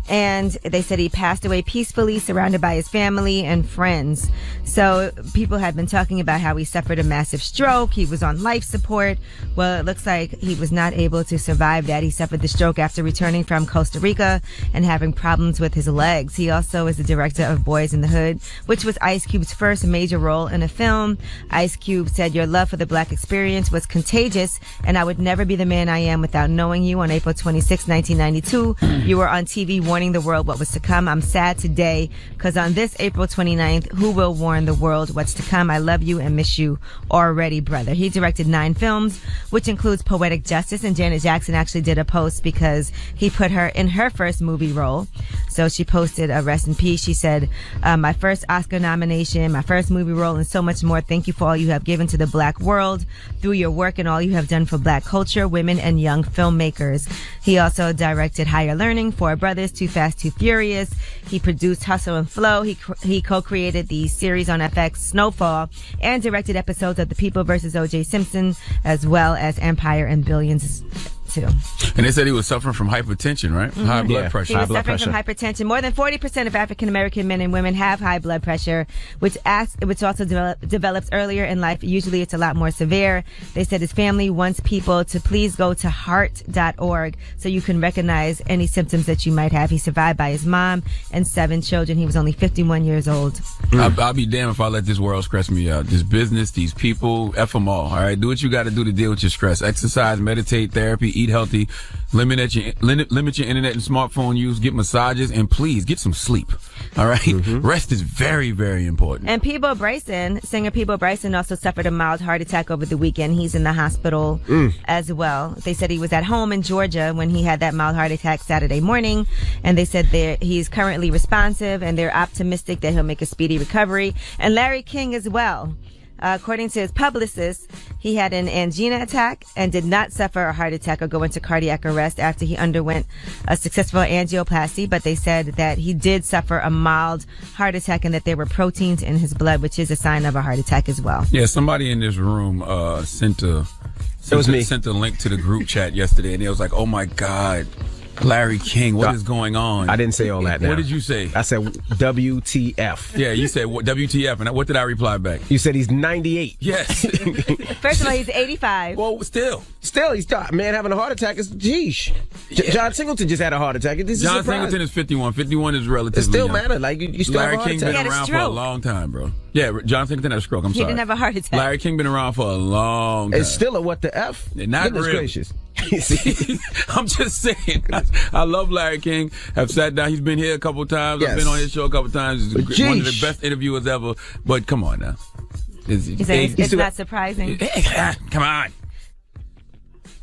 And they said he passed away peacefully, surrounded by his family and friends. So people had been talking about how he suffered a massive stroke. He was on life support. Well, it looks like he was not able to survive that. He suffered the stroke after returning from Costa Rica and having problems with his legs. He also is the director of Boys in the Hood, which was Ice Cube's first major role in a film. Ice Cube said, "Your love for the black experience was contagious, and I would never be the man I am without knowing you." On April 26, 1992, you were on TV warning the world what was to come. I'm sad today because on this April 29th, who will warn the world what's to come? I love you and miss you already, brother. He directed 9 films, which includes Poetic Justice, and Janet Jackson actually did a post because he put her in her first movie role. So she posted a rest in peace. She said, my first Oscar nomination, my first movie role, and so much more. Thank you for all you have given to the black world through your work and all you have done for black culture, women, and young filmmakers. He also directed Higher Learning, Four Brothers, Too Fast, Too Furious. He produced Hustle and Flow. He co-created the series on FX Snowfall and directed episodes of The People vs. O.J. Simpson, as well as Empire and Billions too. And they said he was suffering from hypertension, right? Mm-hmm. High blood pressure. He was suffering from hypertension. More than 40% of African American men and women have high blood pressure, which also develops earlier in life. Usually it's a lot more severe. They said his family wants people to please go to heart.org so you can recognize any symptoms that you might have. He survived by his mom and 7 children. He was only 51 years old. I'll be damned if I let this world stress me out. This business, these people, F them all right? Do what you got to do to deal with your stress. Exercise, meditate, therapy, eat healthy, limit your internet and smartphone use, get massages, and please get some sleep. All right? Rest is very, very important. And Peabo Bryson, singer Peabo Bryson, also suffered a mild heart attack over the weekend. He's in the hospital as well. They said he was at home in Georgia when he had that mild heart attack Saturday morning, and they said he's currently responsive, and they're optimistic that he'll make a speedy recovery. And Larry King as well. According to his publicist, he had an angina attack and did not suffer a heart attack or go into cardiac arrest after he underwent a successful angioplasty, but they said that he did suffer a mild heart attack and that there were proteins in his blood, which is a sign of a heart attack as well. Yeah, somebody in this room sent a link to the group chat yesterday, and it was like, oh my God, Larry King, what is going on? I didn't say all that now. What did you say? I said WTF. Yeah, you said WTF, and what did I reply back? You said he's 98. Yes. First of all, he's 85. Well, still, he's man having a heart attack is geesh. John Singleton just had a heart attack. John Singleton is 51. 51 is relatively It still young. matter. Like you still Larry have a heart King's attack. been around for a long time, bro. Yeah, John Singleton had a stroke. I'm sorry. He didn't have a heart attack. Larry King been around for a long time. It's still a what the F? Not Goodness really. gracious. I'm just saying. I love Larry King. I've sat down. He's been here a couple times. Yes. I've been on his show a couple times. He's one of the best interviewers ever. But come on now. It's not surprising. Come on.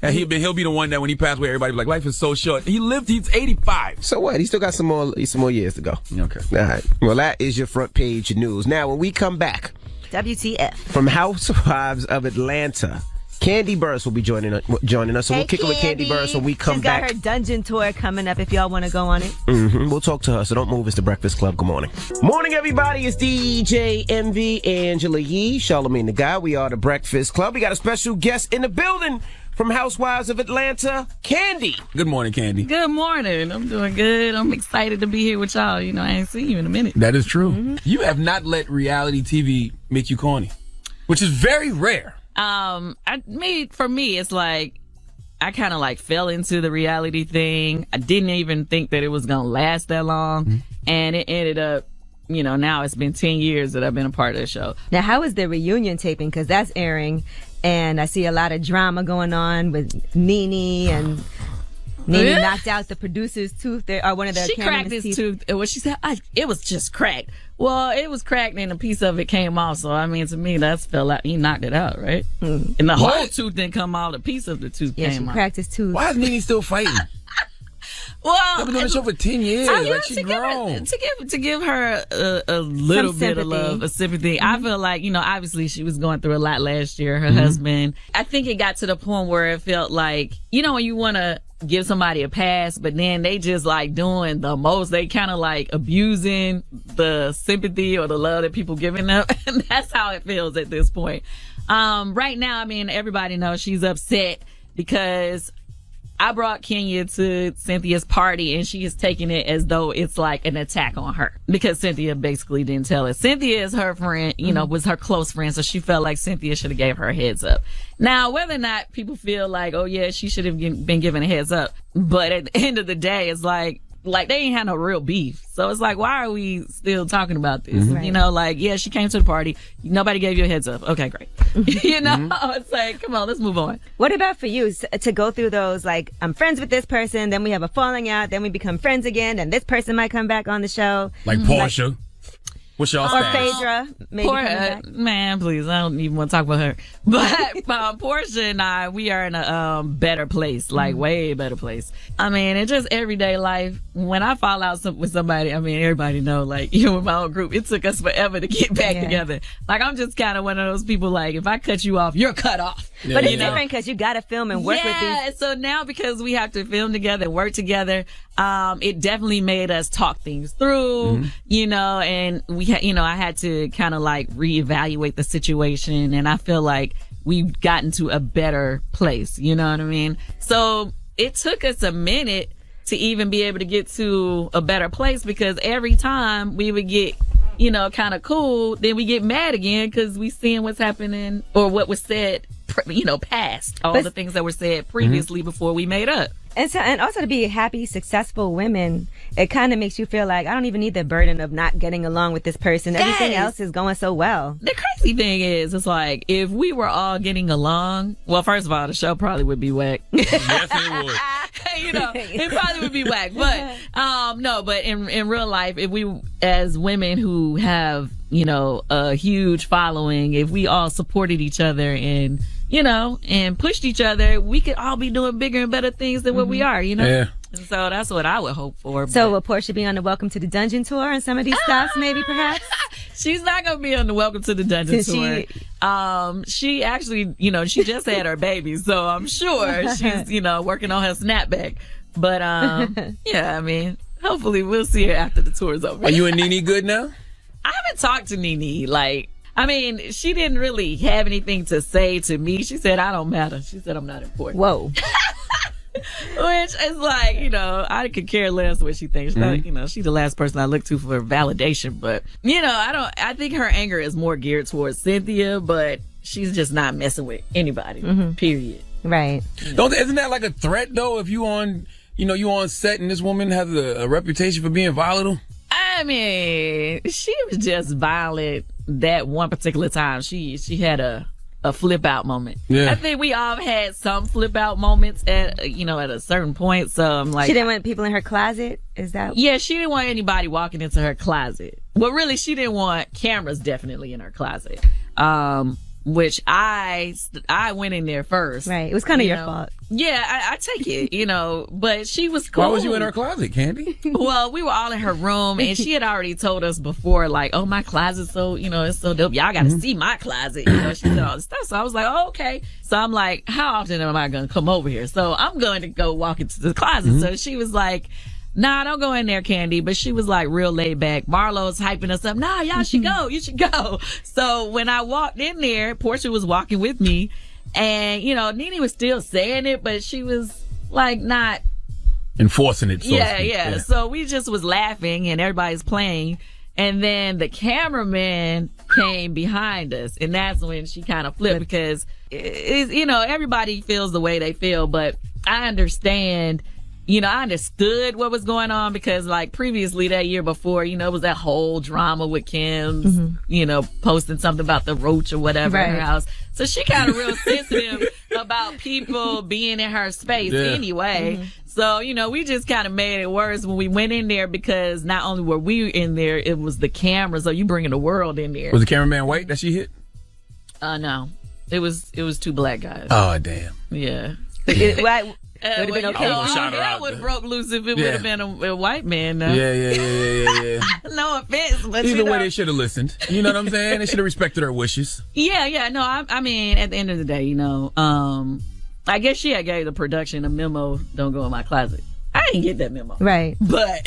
And he'll be the one that when he passed away, everybody be like, life is so short. He's 85. So what? He still got some more years to go. Okay. All right. Well, that is your front page news. Now, when we come back, WTF. From Housewives of Atlanta, Candy Burris will be joining us. So we'll kick it with Candy Burris when we come back. She's got her dungeon tour coming up if y'all want to go on it. We'll talk to her, so don't move. It's the Breakfast Club. Good morning. Morning, everybody. It's DJ MV, Angela Yee, Charlamagne the Guy. We are the Breakfast Club. We got a special guest in the building from Housewives of Atlanta, Candy. Good morning, Candy. Good morning. I'm doing good. I'm excited to be here with y'all. You know, I ain't seen you in a minute. That is true. You have not let reality TV make you corny, which is very rare. For me, it's like I kind of like fell into the reality thing. I didn't even think that it was gonna last that long, and it ended up. You know, now it's been 10 years that I've been a part of the show. Now, how is the reunion taping? Because that's airing, and I see a lot of drama going on with Nene, and Nene knocked out the producer's tooth. Or one of the She cracked his tooth. What she said, it was just cracked. Well, it was cracked, and a piece of it came off. So, I mean, to me, that's fell out. He knocked it out, right? And the whole tooth didn't come out. A piece of the tooth came she off. cracked his tooth. Why is Nene still fighting? Well, I've been doing the show for 10 years. Like, she's grown. To give her a little bit of love, a sympathy. I feel like, you know, obviously she was going through a lot last year. Her husband. I think it got to the point where it felt like, you know, when you want to give somebody a pass, but then they just like doing the most. They kind of like abusing the sympathy or the love that people giving them. And that's how it feels at this point. Right now, I mean, everybody knows she's upset because I brought Kenya to Cynthia's party, and she is taking it as though it's like an attack on her because Cynthia basically didn't tell it. Cynthia is her friend, you know, was her close friend, so she felt like Cynthia should have gave her a heads up. Now, whether or not people feel like, oh yeah, she should have been given a heads up, but at the end of the day, it's like they ain't had no real beef. So it's like, why are we still talking about this? Right. You know, like, yeah, she came to the party. Nobody gave you a heads up. Okay, great. You know, it's like, come on, let's move on. What about for you to go through those, like, I'm friends with this person, then we have a falling out, then we become friends again, and this person might come back on the show. Like Portia. What's y'all Or status? Phaedra, maybe coming back. Man, please, I don't even want to talk about her. But Portia and I, we are in a better place, like way better place. I mean, it's just everyday life. When I fall out with somebody, I mean, everybody know, like, you know, with my own group, it took us forever to get back together. Like, I'm just kind of one of those people, like, if I cut you off, you're cut off. Yeah. But it's different because you got to film and work with these. Yeah, so now because we have to film together and work together, it definitely made us talk things through, you know, and I had to kind of like reevaluate the situation, and I feel like we've gotten to a better place, you know what I mean? So it took us a minute to even be able to get to a better place because every time we would get, you know, kind of cool, then we get mad again because we seeing what's happening or what was said, you know, past all the things that were said previously before we made up. And also to be happy, successful women, it kind of makes you feel like I don't even need the burden of not getting along with this person. Yes. Everything else is going so well. The crazy thing is, it's like, if we were all getting along, well, first of all, the show probably would be whack. Yes, it would. It probably would be whack. But, no, but in real life, if we, as women who have, a huge following, if we all supported each other and, and pushed each other, we could all be doing bigger and better things than what we are, Yeah. And so that's what I would hope for. So will Portia be on the Welcome to the Dungeon tour and some of these stops, maybe, perhaps? She's not going to be on the Welcome to the Dungeon tour. She actually, she just had her baby, so I'm sure she's, working on her snapback. But, yeah, I mean, hopefully we'll see her after the tour's over. Are you and Nene good now? I haven't talked to Nene. She didn't really have anything to say to me. She said, I don't matter. She said, I'm not important. Whoa. Which is like, I could care less what she thinks. She's the last person I look to for validation. But, I think her anger is more geared towards Cynthia, but she's just not messing with anybody, period. Right. Isn't that like a threat, though, if you on set and this woman has a reputation for being volatile? I mean, she was just violent that one particular time. She had a flip out moment. Yeah. I think we all had some flip out moments at a certain point. So I'm like, she didn't want people in her closet. Is that? Yeah, she didn't want anybody walking into her closet. Well, really, she didn't want cameras definitely in her closet. Which I went in there first. Right. It was kind of your fault. Yeah, I take it, but she was cool. Why was you in her closet, Candy? Well, we were all in her room, and she had already told us before, like, oh, my closet's so, it's so dope. Y'all got to see my closet. She said all this stuff. So I was like, oh, okay. So I'm like, how often am I going to come over here? So I'm going to go walk into the closet. So she was like, nah, don't go in there, Candy. But she was like real laid back. Marlo's hyping us up. Nah, y'all should go. You should go. So when I walked in there, Portia was walking with me. And, Nene was still saying it, but she was like not enforcing it. Yeah. So we just was laughing and everybody's playing. And then the cameraman came behind us. And that's when she kind of flipped because, everybody feels the way they feel. But I understand. I understood what was going on because, like, previously that year before, it was that whole drama with Kim's, posting something about the roach or whatever in her house. So she kind of real sensitive about people being in her space anyway. So, we just kind of made it worse when we went in there because not only were we in there, it was the camera. So you bringing the world in there. Was the cameraman white that she hit? No. It was two black guys. Oh, damn. Yeah. Would have been okay. That would have broke loose if it would have been a white man. Though. Yeah. No offense, but either way, they should have listened. You know what I'm saying? They should have respected her wishes. Yeah. No, I mean, at the end of the day, I guess she had gave the production a memo. Don't go in my closet. I didn't get that memo. Right, but.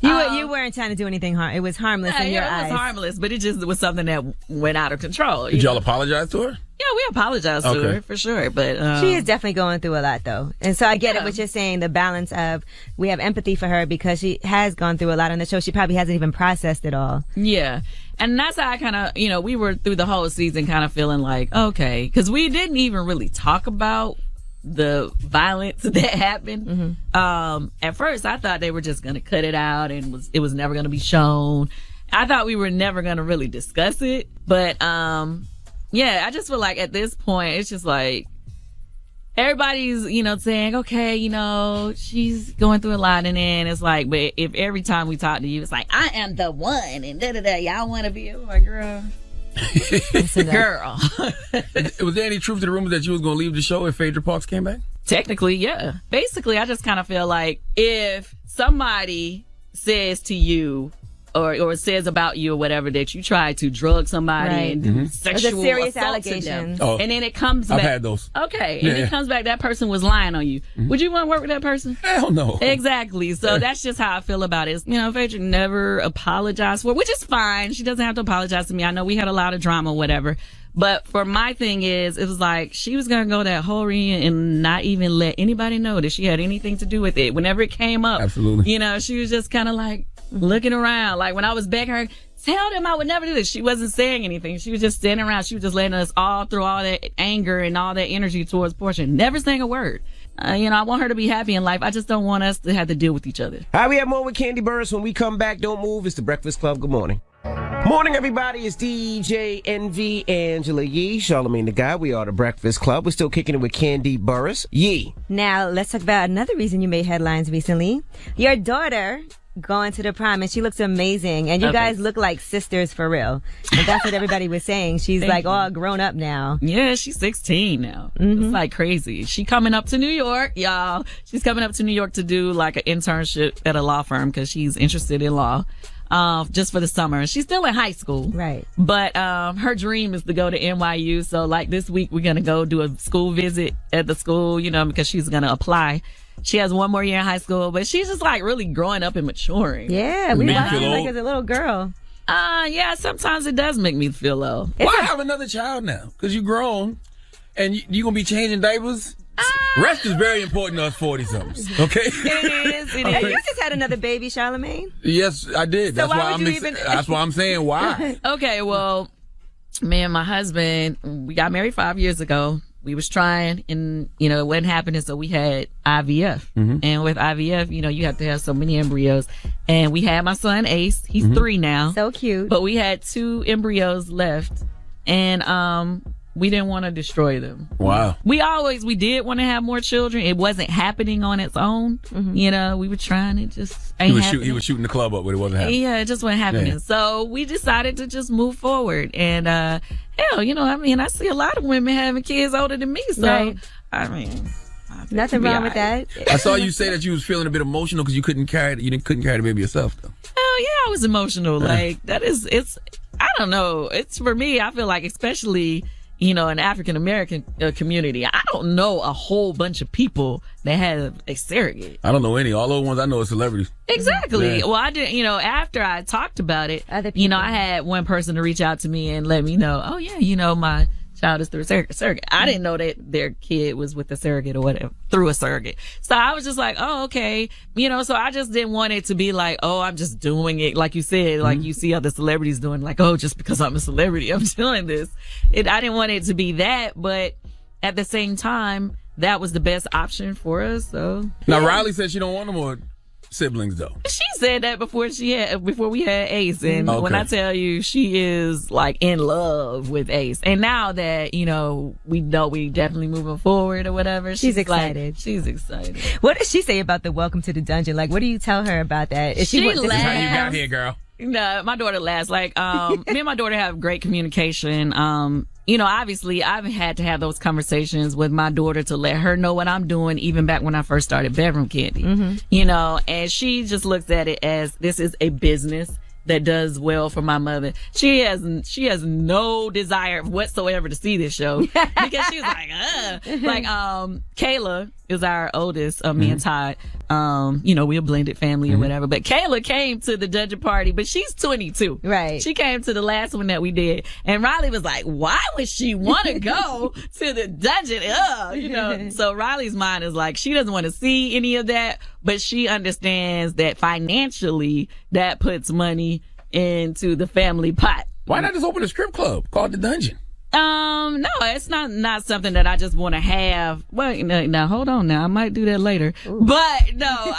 You weren't trying to do anything harm. It was harmless in your eyes. It was harmless, but it just was something that went out of control. Did y'all apologize to her? Yeah, we apologized to her for sure. But she is definitely going through a lot, though, and so I get it. What you're saying, the balance of we have empathy for her because she has gone through a lot on the show. She probably hasn't even processed it all. Yeah, and that's how I kind of, we were through the whole season kind of feeling like okay, because we didn't even really talk about the violence that happened. At first I thought they were just going to cut it out and it was never going to be shown. I thought we were never going to really discuss it. But, I just feel like at this point, it's just like everybody's, saying, okay, she's going through a lot. And then it's like, but if every time we talk to you, it's like, I am the one and da-da-da, y'all want to be, oh my girl. Girl. Was there any truth to the rumors that you was going to leave the show if Phaedra Parks came back? Technically, yeah. Basically, I just kind of feel like if somebody says to you or says about you or whatever that you try to drug somebody and do sexual serious assault allegations. to them, and then it comes back. I've had those. Okay, and it comes back that person was lying on you. Would you want to work with that person? Hell no. Exactly. So that's just how I feel about it. Phaedra never apologized for it, which is fine. She doesn't have to apologize to me. I know we had a lot of drama, whatever. But for my thing is, it was like she was going to go that whole reunion and not even let anybody know that she had anything to do with it. Whenever it came up, absolutely, she was just kind of like, looking around. Like when I was begging her, tell them I would never do this. She wasn't saying anything. She was just standing around. She was just letting us all through all that anger and all that energy towards Portia. Never saying a word. I want her to be happy in life. I just don't want us to have to deal with each other. All right, we have more with Candy Burris. When we come back, don't move. It's the Breakfast Club. Good morning. Morning, everybody. It's DJ NV, Angela Yee, Charlamagne the Guy. We are the Breakfast Club. We're still kicking it with Candy Burris. Yee. Now, let's talk about another reason you made headlines recently. Your daughter going to the prom, and she looks amazing. And you guys look like sisters for real. And that's what everybody was saying. She's like all grown up now. Yeah, she's 16 now. It's like crazy. She coming up to New York, y'all. She's coming up to New York to do like an internship at a law firm because she's interested in law. Just for the summer. She's still in high school. Right. But her dream is to go to NYU. So like this week we're going to go do a school visit at the school, because she's going to apply. She has one more year in high school, but she's just like really growing up and maturing. Yeah, we watched her like as a little girl. Yeah, sometimes it does make me feel low. Why have another child now? Because you're grown and you're going to be changing diapers? Rest is very important to us 40-somethings, okay? It is. You just had another baby, Charlamagne. Yes, I did. So That's why I'm saying why. Okay, well, me and my husband, we got married 5 years ago. We was trying, and it wasn't happening, so we had IVF. And with IVF, you have to have so many embryos. And we had my son Ace. He's 3 now. So cute. But we had 2 embryos left, and we didn't want to destroy them. Wow. We did want to have more children. It wasn't happening on its own. We were trying. It just ain't happening. He was shooting the club up, but it wasn't happening. Yeah, it just wasn't happening. Yeah. So we decided to just move forward. And hell, I see a lot of women having kids older than me. So right. Nothing wrong with that. I saw you say that you was feeling a bit emotional because you couldn't carry the baby yourself, though. Hell yeah, I was emotional. Like I don't know. It's for me. I feel like, especially an African American community, I don't know a whole bunch of people that have a surrogate. I don't know any. All those ones I know are celebrities. Exactly. Yeah. Well, I did. After I talked about it, I had one person to reach out to me and let me know. Oh yeah, my child is through a surrogate. I didn't know that their kid was with a surrogate or whatever, through a surrogate. So I was just like, oh, okay. So I just didn't want it to be like, oh, I'm just doing it. Like you said, like you see other celebrities doing, like, oh, just because I'm a celebrity, I'm doing this. I didn't want it to be that, but at the same time, that was the best option for us. So now Riley said she don't want no more siblings though. She said that before we had Ace, and when I tell you, she is like in love with Ace. And now that we know we definitely moving forward or whatever, she's excited. She's excited. What does she say about the welcome to the dungeon? Like, what do you tell her about that? She This is how you got here, girl. No, my daughter laughs. Like, me and my daughter have great communication. Obviously I've had to have those conversations with my daughter to let her know what I'm doing, even back when I first started Bedroom Candy. And she just looks at it as this is a business that does well for my mother. She has no desire whatsoever to see this show because she's like, Kayla is our oldest, me and Todd. We're a blended family or whatever. But Kayla came to the dungeon party, but she's 22. Right. She came to the last one that we did. And Riley was like, why would she want to go to the dungeon? So Riley's mind is like, she doesn't want to see any of that, but she understands that financially that puts money into the family pot. Why not just open a strip club called The Dungeon? No, it's not something that I just want to have. Well, now hold on. Now I might do that later. Ooh. But no,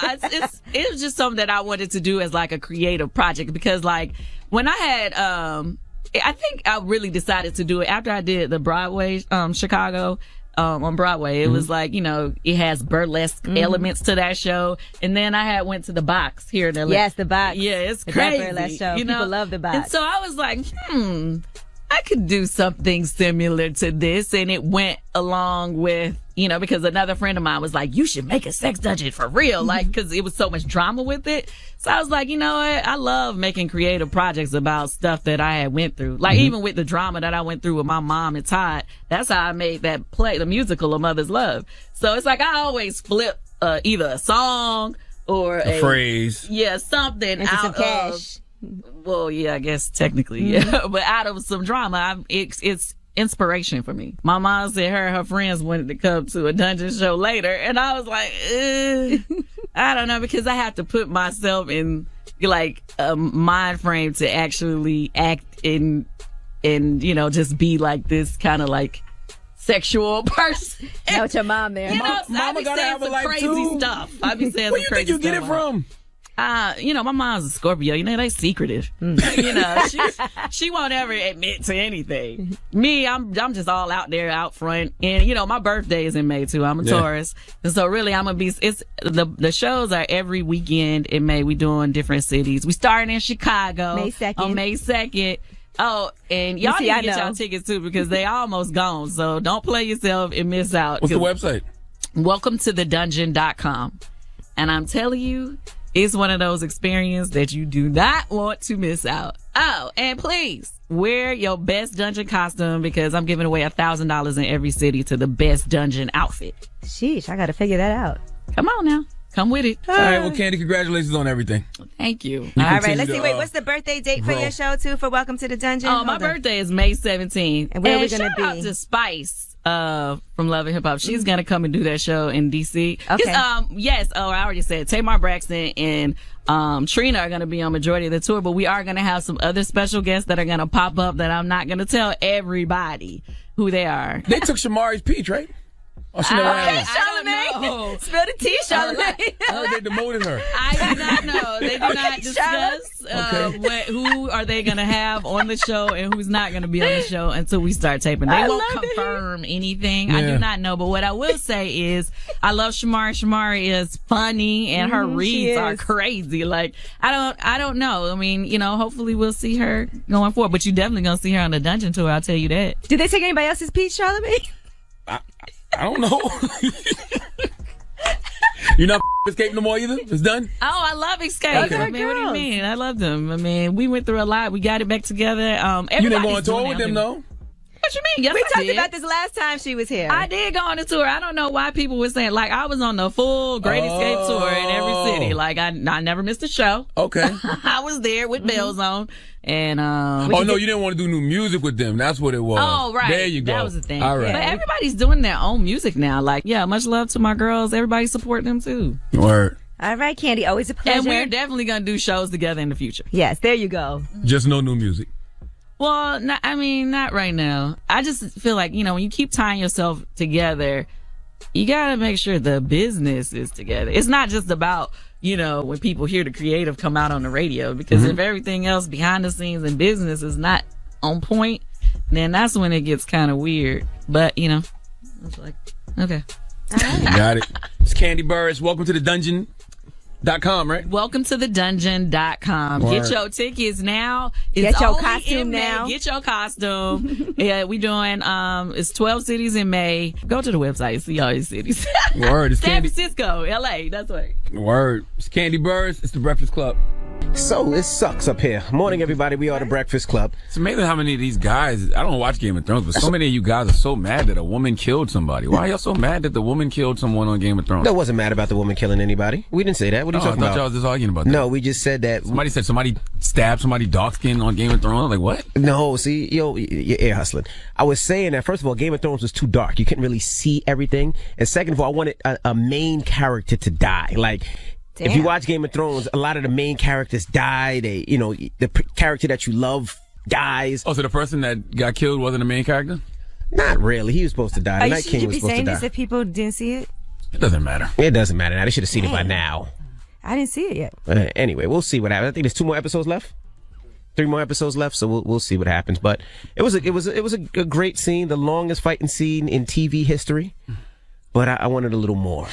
it was just something that I wanted to do as like a creative project because like when I had I think I really decided to do it after I did the Broadway Chicago. On Broadway, it was like, it has burlesque elements to that show. And then I went to the Box here in LA. Yes, the Box. Yeah, it's crazy. That burlesque show. People love the Box. And so I was like, I could do something similar to this. And it went along with, because another friend of mine was like, you should make a sex dungeon for real. Like, cause it was so much drama with it. So I was like, you know what? I love making creative projects about stuff that I had went through. Like even with the drama that I went through with my mom and Todd, that's how I made that play, the musical A Mother's Love. So it's like, I always flip, either a song or a phrase. Yeah, something into some cash. Well, yeah, I guess technically, yeah. But out of some drama, it's inspiration for me. My mom said her friends wanted to come to a dungeon show later, and I was like, I don't know, because I have to put myself in like a mind frame to actually act in just be like this kind of like sexual person. Know your mom there. Mama gotta have a life crazy too. stuff. I be saying Where some you crazy think you get it stuff. from? My mom's a Scorpio. They secretive. She won't ever admit to anything. Me, I'm just all out there, out front. And my birthday is in May too. I'm a Taurus, and so really I'm gonna be. It's the shows are every weekend in May. We doing different cities. We starting in Chicago May 2nd. On May 2nd. Oh, and y'all need to get y'all tickets too, because they almost gone. So don't play yourself and miss out. What's the website? WelcomeToTheDungeon.com. And I'm telling you, it's one of those experiences that you do not want to miss out. Oh, and please wear your best dungeon costume, because I'm giving away $1,000 in every city to the best dungeon outfit. Sheesh, I got to figure that out. Come on now. Come with it. All right, well, Candy, congratulations on everything. Thank you. All right, let's see. Wait, what's the birthday date for your show, too, for Welcome to the Dungeon? Oh, my birthday is May 17th. And where are we going to shout be? out to Spice from Love and Hip Hop. She's going to come and do that show in D.C. Okay. Yes, I already said Tamar Braxton and Trina are going to be on majority of the tour, but we are going to have some other special guests that are going to pop up that I'm not going to tell everybody who they are. They took Shamari's peach, right? Oh, she never had one. Charlamagne. Spill the tea, Charlamagne. I heard they demoted her. I do not know. They do not discuss who are they going to have on the show and who's not going to be on the show until we start taping. They won't confirm anything. I do not know. But what I will say is I love Shamari. Shamari is funny and her reads are crazy. Like, I don't know. I mean, hopefully we'll see her going forward. But you're definitely going to see her on the Dungeon Tour. I'll tell you that. Did they take anybody else's peach, Charlamagne? I don't know. You're not Escape no more either? It's done? Oh, I love Escape. Okay. I mean, what do you mean? I love them. I mean, we went through a lot. We got it back together. You didn't go on tour with them, though? What you mean? Yes, we I talked did. about this last time she was here. I did go on the tour. I don't know why people were saying, like, I was on the full Great Escape tour in every city. Like, I never missed a show. Okay. I was there with bells on. And no, you didn't want to do new music with them. That's what it was. Oh, right. There you go. That was the thing. All right. But everybody's doing their own music now. Like, yeah, much love to my girls. Everybody support them, too. Word. All right, Candy. Always a pleasure. And we're definitely going to do shows together in the future. Yes, there you go. Just no new music. Well, not right now. I just feel like, when you keep tying yourself together, you got to make sure the business is together. It's not just about, when people hear the creative come out on the radio, because if everything else behind the scenes and business is not on point, then that's when it gets kind of weird. But, it's like, okay. You got it. It's Candy Burris. Welcome to the Dungeon.com, right? Welcome to the Dungeon.com. Word. Get your tickets now. Get your only costume in May. now. Get your costume. Yeah, we doing it's 12 cities in May. Go to the website, see all these cities. Word. It's San Candy. Francisco, LA, that's right. Word. It's Candy Burris. It's the Breakfast Club. So it sucks up here. Morning, everybody. We are the Breakfast Club. It's amazing how many of these guys, I don't watch Game of Thrones, but so many of you guys are so mad that a woman killed somebody. Why are y'all so mad that the woman killed someone on Game of Thrones? No, I wasn't mad about the woman killing anybody. We didn't say that. What are you talking I thought about? y'all was just arguing about that. No, we just said that. Somebody said somebody stabbed somebody dark skinned on Game of Thrones. I was like, what? No, see, you're ear hustling. I was saying that, first of all, Game of Thrones was too dark. You couldn't really see everything. And second of all, I wanted a main character to die. Like, Damn. if you watch Game of Thrones, a lot of the main characters die. They, character that you love dies. Oh, so the person that got killed wasn't the main character? Not really. He was supposed to die. The Night Should King you was be supposed to saying die. this if people didn't see it? It doesn't matter. It doesn't matter now. They should have seen it by now. I didn't see it yet. Anyway, we'll see what happens. I think there's 2 more episodes left. 3 more episodes left, so we'll see what happens. But it was a great scene, the longest fighting scene in TV history. But I wanted a little more.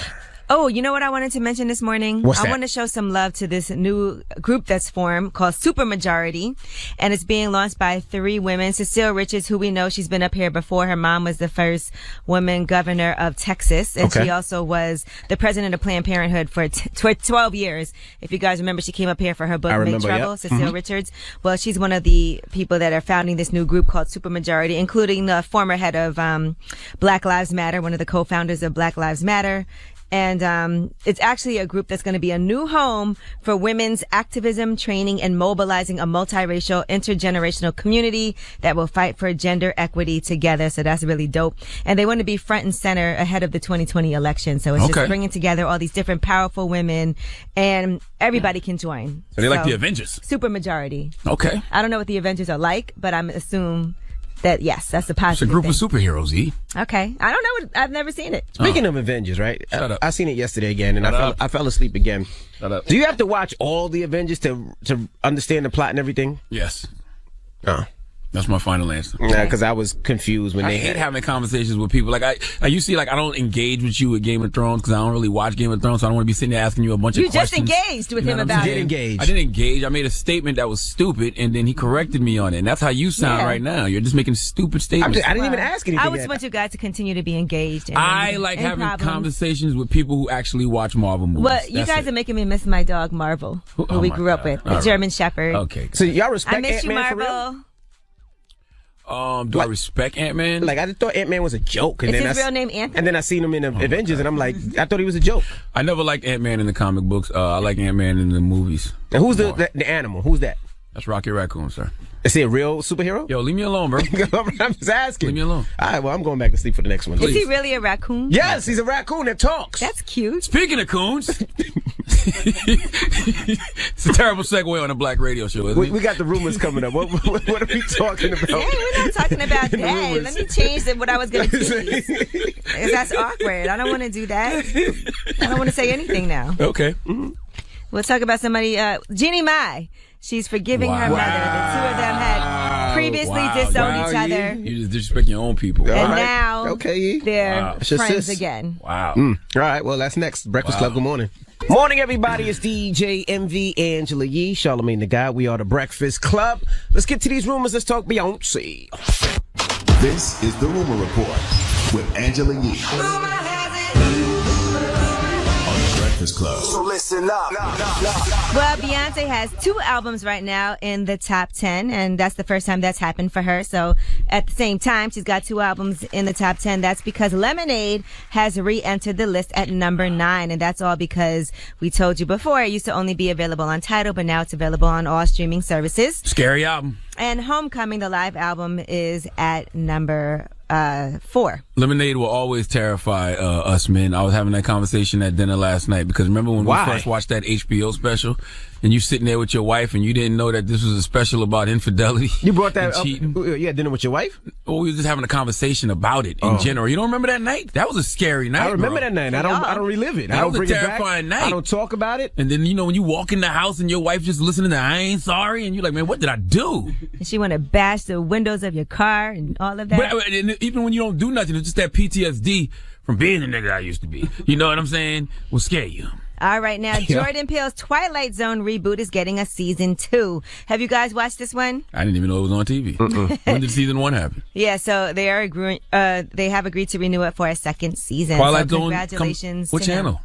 Oh, you know what I wanted to mention this morning? What's that? I want to show some love to this new group that's formed called Supermajority, and it's being launched by 3 women. Cecile Richards, who we know, she's been up here before. Her mom was the first woman governor of Texas, and she also was the president of Planned Parenthood for 12 years. If you guys remember, she came up here for her book, Big Trouble, Cecile Richards. Well, she's one of the people that are founding this new group called Supermajority, including the former head of Black Lives Matter, one of the co-founders of Black Lives Matter. And it's actually a group that's going to be a new home for women's activism, training, and mobilizing a multiracial, intergenerational community that will fight for gender equity together. So that's really dope. And they want to be front and center ahead of the 2020 election. So it's just bringing together all these different powerful women, and everybody can join. So they like the Avengers. Super majority. Okay. I don't know what the Avengers are like, but I'm assume that, yes, that's a positive It's a group thing. of superheroes, E. Okay. I don't know. I've never seen it. Speaking of Avengers, right? Shut up. I seen it yesterday again, and I fell asleep again. Shut up. Do you have to watch all the Avengers to understand the plot and everything? Yes. Oh. That's my final answer. Yeah, because I was confused when I they hate having conversations with people. Like you see, like I don't engage with you with Game of Thrones because I don't really watch Game of Thrones, so I don't want to be sitting there asking you a bunch of questions. You just engaged with him about it. I didn't engage. I made a statement that was stupid, and then he corrected me on it. And that's how you sound right now. You're just making stupid statements. I didn't even ask anything. I just want you guys to continue to be engaged. I like having conversations with people who actually watch Marvel movies. Well, you guys are making me miss my dog Marvel, who we grew up with, the German Shepherd. Okay. So y'all respect I miss you, Ant-Man Marvel. for real? Do I respect Ant-Man? Like, I just thought Ant-Man was a joke. And Is then his real name Anthony? And then I seen him in Avengers, and I'm like, I thought he was a joke. I never liked Ant-Man in the comic books. I like Ant-Man in the movies. And who's the animal? Who's that? That's Rocket Raccoon, sir. Is he a real superhero? Yo, leave me alone, bro. I'm just asking. Leave me alone. All right, well, I'm going back to sleep for the next one. Is he really a raccoon? Yes, he's a raccoon that talks. That's cute. Speaking of coons, it's a terrible segue on a black radio show, isn't it? We got the rumors coming up. What are we talking about? Hey, we're not talking about that. Let me change what I was going to tease. Because that's awkward. I don't want to do that. I don't want to say anything now. Okay. We'll talk about somebody, Jeannie Mai. She's forgiving her mother. The two of them had previously disowned each other. You just disrespect your own people. And now they're It's your friends sis. again. Wow. All right, well, that's next. Breakfast Club, good morning. Morning, everybody. It's DJ MV, Angela Yee, Charlamagne the Guy. We are the Breakfast Club. Let's get to these rumors. Let's talk Beyonce. This is the Rumor Report with Angela Yee. Club. So listen up. Well, Beyonce has 2 albums right now in the top 10, and that's the first time that's happened for her. So at the same time, she's got 2 albums in the top 10. That's because Lemonade has re-entered the list at number 9, and that's all because we told you before it used to only be available on Tidal, but now it's available on all streaming services. Scary album. And Homecoming, the live album, is at number 4. Lemonade will always terrify us men. I was having that conversation at dinner last night because remember when we first watched that HBO special and you sitting there with your wife and you didn't know that this was a special about infidelity. You brought that up? Cheating. You had dinner with your wife? Well, we were just having a conversation about it in general. You don't remember that night? That was a scary night. I remember that night. I don't relive it. I don't bring it back. Terrifying night. I don't talk about it. And then, when you walk in the house and your wife just listening to I Ain't Sorry and you're like, man, what did I do? And she want to bash the windows of your car and all of that. But even when you don't do nothing, it's just that PTSD from being the nigga I used to be. You know what I'm saying? Will scare you. All right, now Jordan Peele's Twilight Zone reboot is getting a season 2. Have you guys watched this one? I didn't even know it was on TV. When did season 1 happen? Yeah, so they are they have agreed to renew it for a second season. Twilight so Zone. Congratulations. What to him. channel?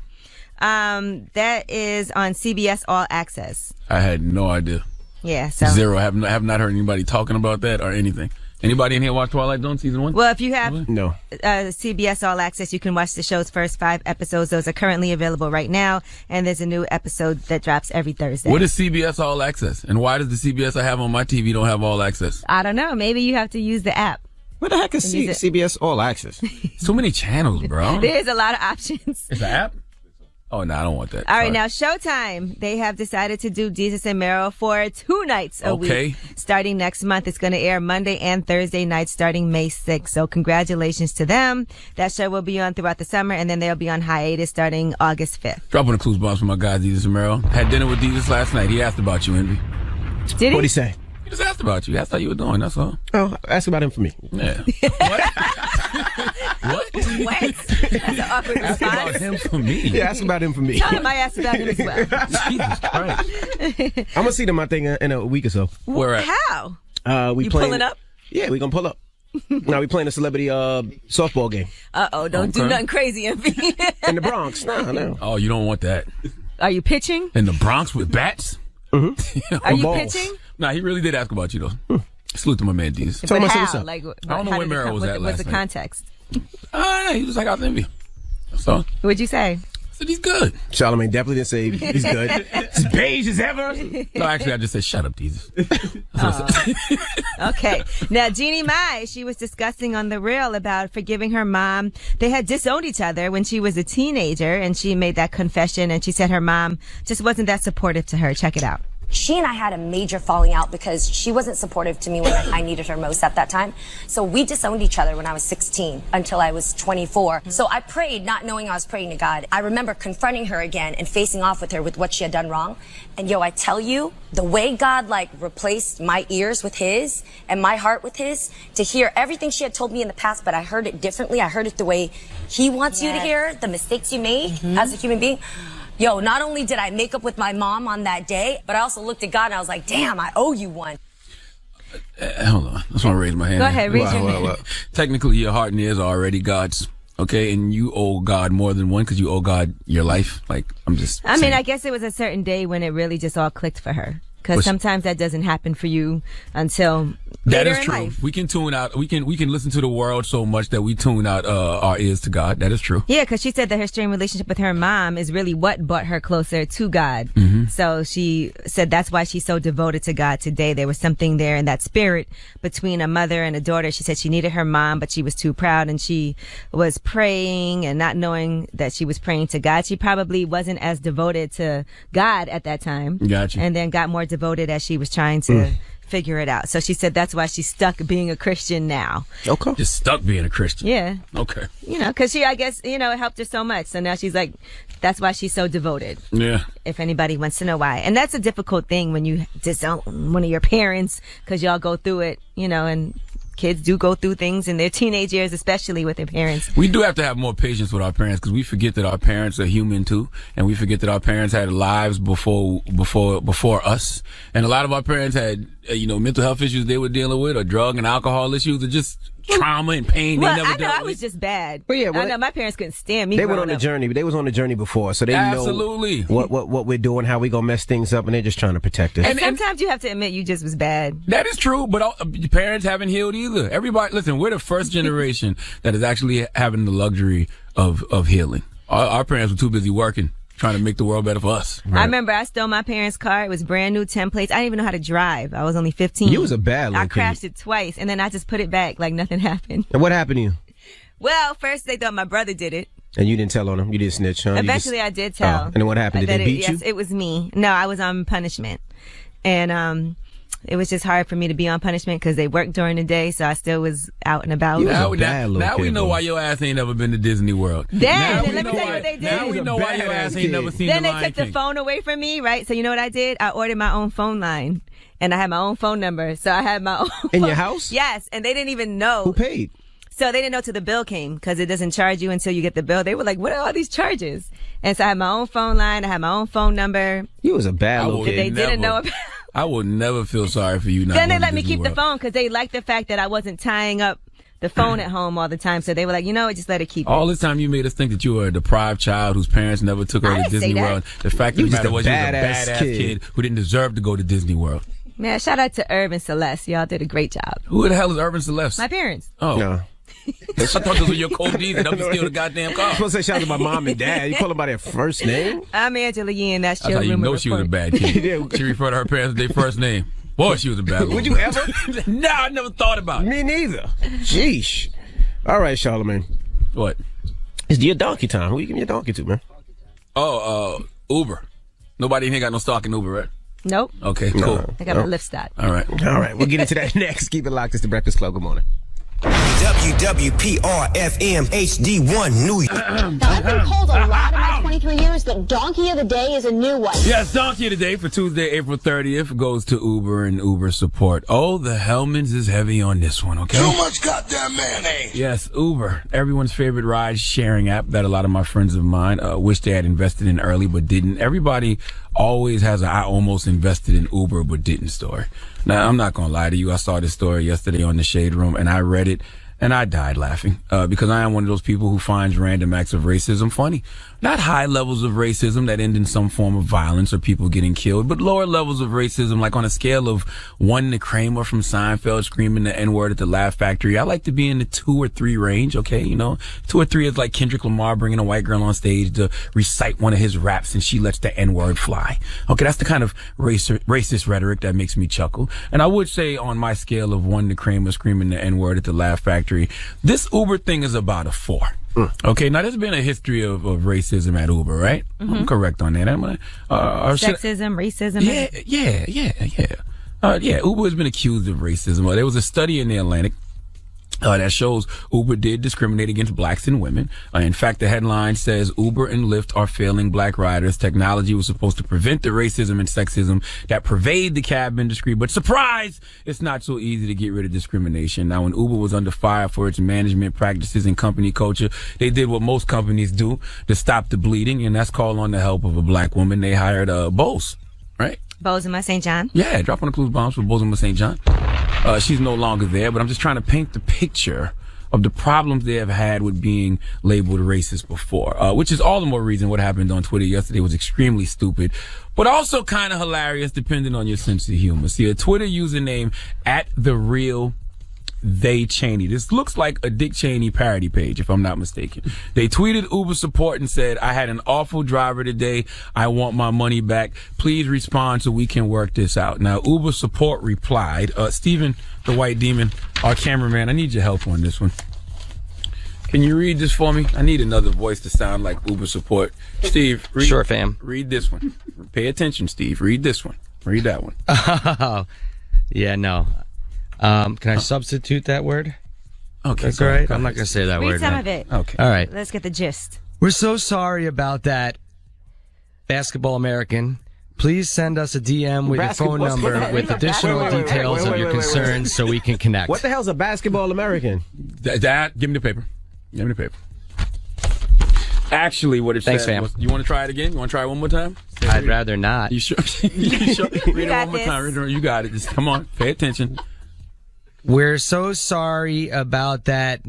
That is on CBS All Access. I had no idea. Yeah, so Zero. I have not heard anybody talking about that or anything. Anybody in here watch Twilight Zone season 1? Well, if you have CBS All Access, you can watch the show's first 5 episodes. Those are currently available right now, and there's a new episode that drops every Thursday. What is CBS All Access? And why does the CBS I have on my TV don't have All Access? I don't know. Maybe you have to use the app. What the heck is CBS All Access? So many channels, bro. There's a lot of options. It's an app? Oh, no, I don't want that. All right, now Showtime. They have decided to do Jesus and Meryl for 2 nights a week. Starting next month. It's going to air Monday and Thursday nights starting May 6th. So congratulations to them. That show will be on throughout the summer, and then they'll be on hiatus starting August 5th. Dropping the clues bombs for my guy, Jesus and Meryl. Had dinner with Jesus last night. He asked about you, Envy. Did he? What'd he say? He just asked about you. He asked how you were doing, that's all. Oh, ask about him for me. Yeah. What? That's an awkward Ask response. about him for me. Yeah, ask about him for me. Tell him I asked about him as well. Jesus Christ. I'm going to see them, I think, in a week or so. Where at? How? We You playing, pulling up? Yeah, we going to pull up. No, we playing a celebrity softball game. Uh-oh, don't do nothing crazy, Envy. In the Bronx. No. Oh, you don't want that. Are you pitching? In the Bronx with bats? Mm-hmm. Are you pitching? Nah, he really did ask about you, though. Salute to my man, Jesus. But how? Like, I don't know where Meryl was at last What's the night. context? He was like, I was envy. So What'd you say? said he's good. Charlamagne definitely didn't say he's good. As beige as ever. No, actually, I just said shut up, Jesus. Okay. Now, Jeannie Mai, she was discussing on The Real about forgiving her mom. They had disowned each other when she was a teenager, and she made that confession, and she said her mom just wasn't that supportive to her. Check it out. She and I had a major falling out because she wasn't supportive to me when I needed her most at that time. So we disowned each other when I was 16 until I was 24. So I prayed, not knowing I was praying to God. I remember confronting her again and facing off with her with what she had done wrong. And I tell you, the way God replaced my ears with his and my heart with his to hear everything she had told me in the past, but I heard it differently. I heard it the way he wants you to hear, the mistakes you made as a human being. Not only did I make up with my mom on that day, but I also looked at God and I was like, damn, I owe you one. Hold on. I just want to raise my hand. Go ahead, raise your hand. Technically, your heart and ears are already God's. Okay, and you owe God more than one because you owe God your life. I mean, I guess it was a certain day when it really just all clicked for her. Because sometimes that doesn't happen for you until later in life. We can tune out. We can listen to the world so much that we tune out our ears to God. That is true. Yeah, because she said that her strained relationship with her mom is really what brought her closer to God. So she said that's why she's so devoted to God today. There was something there in that spirit between a mother and a daughter. She said she needed her mom, but she was too proud, and she was praying and not knowing that she was praying to God. She probably wasn't as devoted to God at that time. Gotcha. And then got more devoted as she was trying to figure it out. So she said that's why she's stuck being a Christian now. Okay. Just stuck being a Christian. Yeah. Okay. Because I guess, it helped her so much. So now she's like, that's why she's so devoted. Yeah. If anybody wants to know why. And that's a difficult thing when you disown one of your parents because y'all go through it, and kids do go through things in their teenage years, especially with their parents. We do have to have more patience with our parents because we forget that our parents are human too, and we forget that our parents had lives before us, and a lot of our parents had mental health issues they were dealing with, or drug and alcohol issues, or just trauma and pain they never dealt with. I was just bad. Well, yeah, I know my parents couldn't stand me. They went on the journey. They was on the journey before, so they Absolutely. know what we're doing, how we gonna mess things up, and they're just trying to protect us. And sometimes you have to admit you just was bad. That is true, but your parents haven't healed either. Everybody, listen, we're the first generation that is actually having the luxury of healing. Our parents were too busy working, trying to make the world better for us. Right. I remember I stole my parents' car. It was brand new, 10 plates. I didn't even know how to drive. I was only 15. You was a bad little I crashed it twice, and then I just put it back like nothing happened. And what happened to you? Well, first they thought my brother did it. And you didn't tell on him? You didn't snitch, huh? Eventually I did tell. And then what happened? Did they beat you? Yes, it was me. No, I was on punishment. And it was just hard for me to be on punishment because they worked during the day, so I still was out and about. Now we know why your ass ain't never been to Disney World. Let me tell you what they did. Now we know why your ass ain't never seen Then the they Lion took the King. phone away from me, right? So you know what I did? I ordered my own phone line, and I had my own phone number. So I had my own in your house? Yes, and they didn't even know. Who paid? So they didn't know till the bill came because it doesn't charge you until you get the bill. They were like, what are all these charges? And so I had my own phone line. I had my own phone number. You was a bad little kid. They didn't know about. I will never feel sorry for you now. Then they let me keep the phone because they liked the fact that I wasn't tying up the phone at home all the time. So they were like, just let it keep it. All this time you made us think that you were a deprived child whose parents never took her to Disney World. The fact of the matter was you was a badass kid who didn't deserve to go to Disney World. Man, shout out to Irv and Celeste. Y'all did a great job. Who the hell is Irv and Celeste? My parents. Oh. No. I thought those were your cold D's and I'm steal the goddamn car. I'm supposed to say shout out to my mom and dad. You call them by their first name? I'm Angela Yee, and that's That's how you know she was a bad kid. She referred to her parents as their first name. Boy, she was a bad one. Would you ever? No, I never thought about it. Me neither. Sheesh. All right, Charlamagne. What? It's your donkey time. Who you giving your donkey to, man? Uber. Nobody in here got no stock in Uber, right? Nope. Okay, cool. I got my lift stock. All right. We'll get into that next. Keep it locked. It's the Breakfast Club. Good morning. WWPR-FM HD1 New York. Now, I've been told a lot in my 23 years that Donkey of the Day is a new one. Yes, Donkey of the Day for Tuesday, April 30th goes to Uber and Uber support. Oh, the Hellmans is heavy on this one, okay? Too much goddamn mayonnaise. Yes, Uber, everyone's favorite ride-sharing app that a lot of my friends of mine wish they had invested in early but didn't. Everybody always has a I almost invested in Uber but didn't story. Now, I'm not going to lie to you. I saw this story yesterday on the Shade Room, and I read it, And I died laughing because I am one of those people who finds random acts of racism funny. Not high levels of racism that end in some form of violence or people getting killed, but lower levels of racism, like on a scale of 1 to Kramer from Seinfeld screaming the N-word at the Laugh Factory. I like to be in the 2 or 3 range, okay? 2 or 3 is like Kendrick Lamar bringing a white girl on stage to recite one of his raps and she lets the N-word fly. Okay, that's the kind of racist rhetoric that makes me chuckle. And I would say on my scale of 1 to Kramer screaming the N-word at the Laugh Factory, this Uber thing is about a 4. Okay, now there's been a history of racism at Uber, right? Mm-hmm. I'm correct on that. Sexism, racism. Yeah, Uber has been accused of racism. There was a study in the Atlantic that shows Uber did discriminate against blacks and women. In fact, the headline says Uber and Lyft are failing black riders. Technology was supposed to prevent the racism and sexism that pervade the cab industry. But surprise, it's not so easy to get rid of discrimination. Now, when Uber was under fire for its management practices and company culture, they did what most companies do to stop the bleeding, and that's call on the help of a black woman. They hired Bose, right? Bozema St. John. Yeah, drop on the clues bombs for Bozema St. John. She's no longer there, but I'm just trying to paint the picture of the problems they have had with being labeled racist before, which is all the more reason what happened on Twitter yesterday was extremely stupid, but also kind of hilarious depending on your sense of humor. See, a Twitter username @TheRealTheyCheney. This looks like a Dick Cheney parody page, if I'm not mistaken. They tweeted Uber support and said, "I had an awful driver today. I want my money back. Please respond so we can work this out." Now, Uber support replied, Steven, the white demon, our cameraman, I need your help on this one. Can you read this for me? I need another voice to sound like Uber support. Steve, read, sure, fam. Read this one. Pay attention, Steve. Read this one. Read that one. Oh, yeah, no. Can I substitute that word? Okay, that's all right. I'm not going to say that Read word. some man. of it. Okay. All right. Let's get the gist. We're so sorry about that, Basketball American. Please send us a DM with your phone number with additional details of your concerns so we can connect. What the hell's a Basketball American? That, give me the paper. Give me the paper. Actually, what it Thanks, said fam. was, you want to try it again? You want to try it one more time? I'd rather not. You sure? You sure? Read it one more time. You got it. Just come on. Pay attention. We're so sorry about that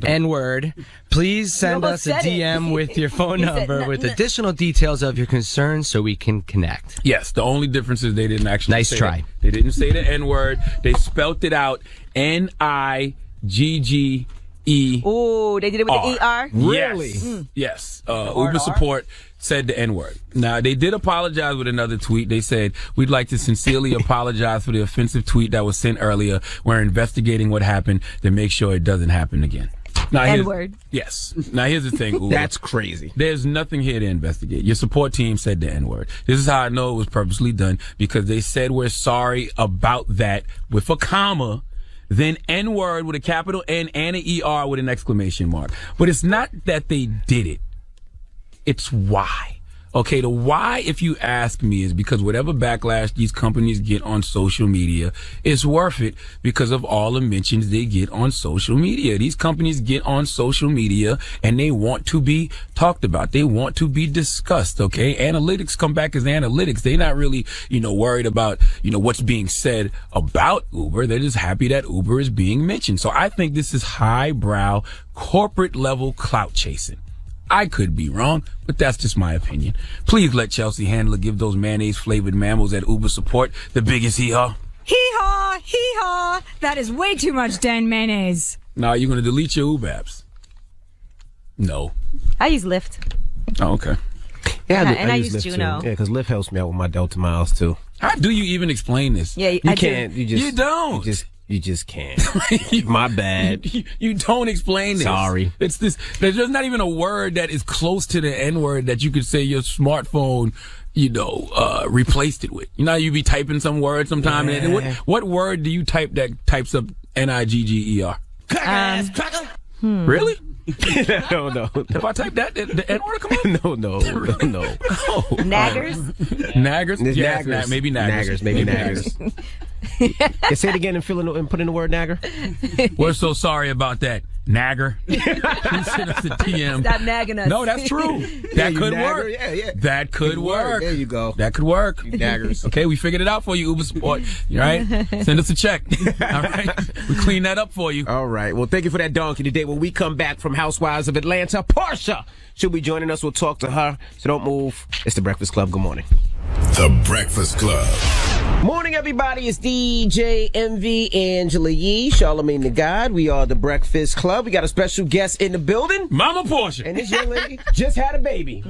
N-word. Please send us a DM with your phone number with additional details of your concerns so we can connect. Yes, the only difference is they didn't actually Nice say try. that. They didn't say the N-word. They spelt it out Nigge. Oh, they did it with the ER? Really? Yes. Uber support said the N-word. Now, they did apologize with another tweet. They said, "We'd like to sincerely apologize for the offensive tweet that was sent earlier. We're investigating what happened to make sure it doesn't happen again." Now, N-word. Yes. Now, here's the thing, Uber. That's crazy. There's nothing here to investigate. Your support team said the N-word. This is how I know it was purposely done, because they said we're sorry about that with a comma, then N-word with a capital N and an ER with an exclamation mark. But it's not that they did it. It's why. Okay, the why, if you ask me, is because whatever backlash these companies get on social media is worth it because of all the mentions they get on social media. These companies get on social media and they want to be talked about. They want to be discussed, okay? Analytics come back as analytics. They're not really, worried about, what's being said about Uber. They're just happy that Uber is being mentioned. So I think this is highbrow, corporate level clout chasing. I could be wrong, but that's just my opinion. Please let Chelsea Handler give those mayonnaise-flavored mammals at Uber support the biggest hee-haw. Hee-haw, hee-haw. That is way too much Dan mayonnaise. Now, you're going to delete your Uber apps? No. I use Lyft. Oh, okay. Yeah, and I use Lyft Juno. too. Yeah, because Lyft helps me out with my Delta miles too. How do you even explain this? Yeah, You I can't. do. You don't. You just can't. My bad. You don't explain this. Sorry. It's this. There's just not even a word that is close to the N-word that you could say your smartphone, replaced it with. You be typing some word sometime. Yeah. And what word do you type that types up Nigger? Really? No. If I type that, the N-word come up? No. Naggers? Naggers? Yes, Naggers. maybe Naggers. Maybe Naggers. Yeah, say it again and put in the word nagger. We're so sorry about that. Nagger. Please send us a DM. Stop nagging us. No, that's true. That could work. Yeah. That could work. There you go. That could work. You naggers. Okay, we figured it out for you, Uber Sport. You all right? Send us a check. All right? We clean that up for you. All right. Well, thank you for that donkey today. When we come back from Housewives of Atlanta, Portia should be joining us. We'll talk to her. So don't move. It's The Breakfast Club. Good morning. The Breakfast Club. Morning, everybody. It's DJ MV, Angela Yee, Charlamagne the God. We are The Breakfast Club. We got a special guest in the building. Mama Portia. And this young lady just had a baby.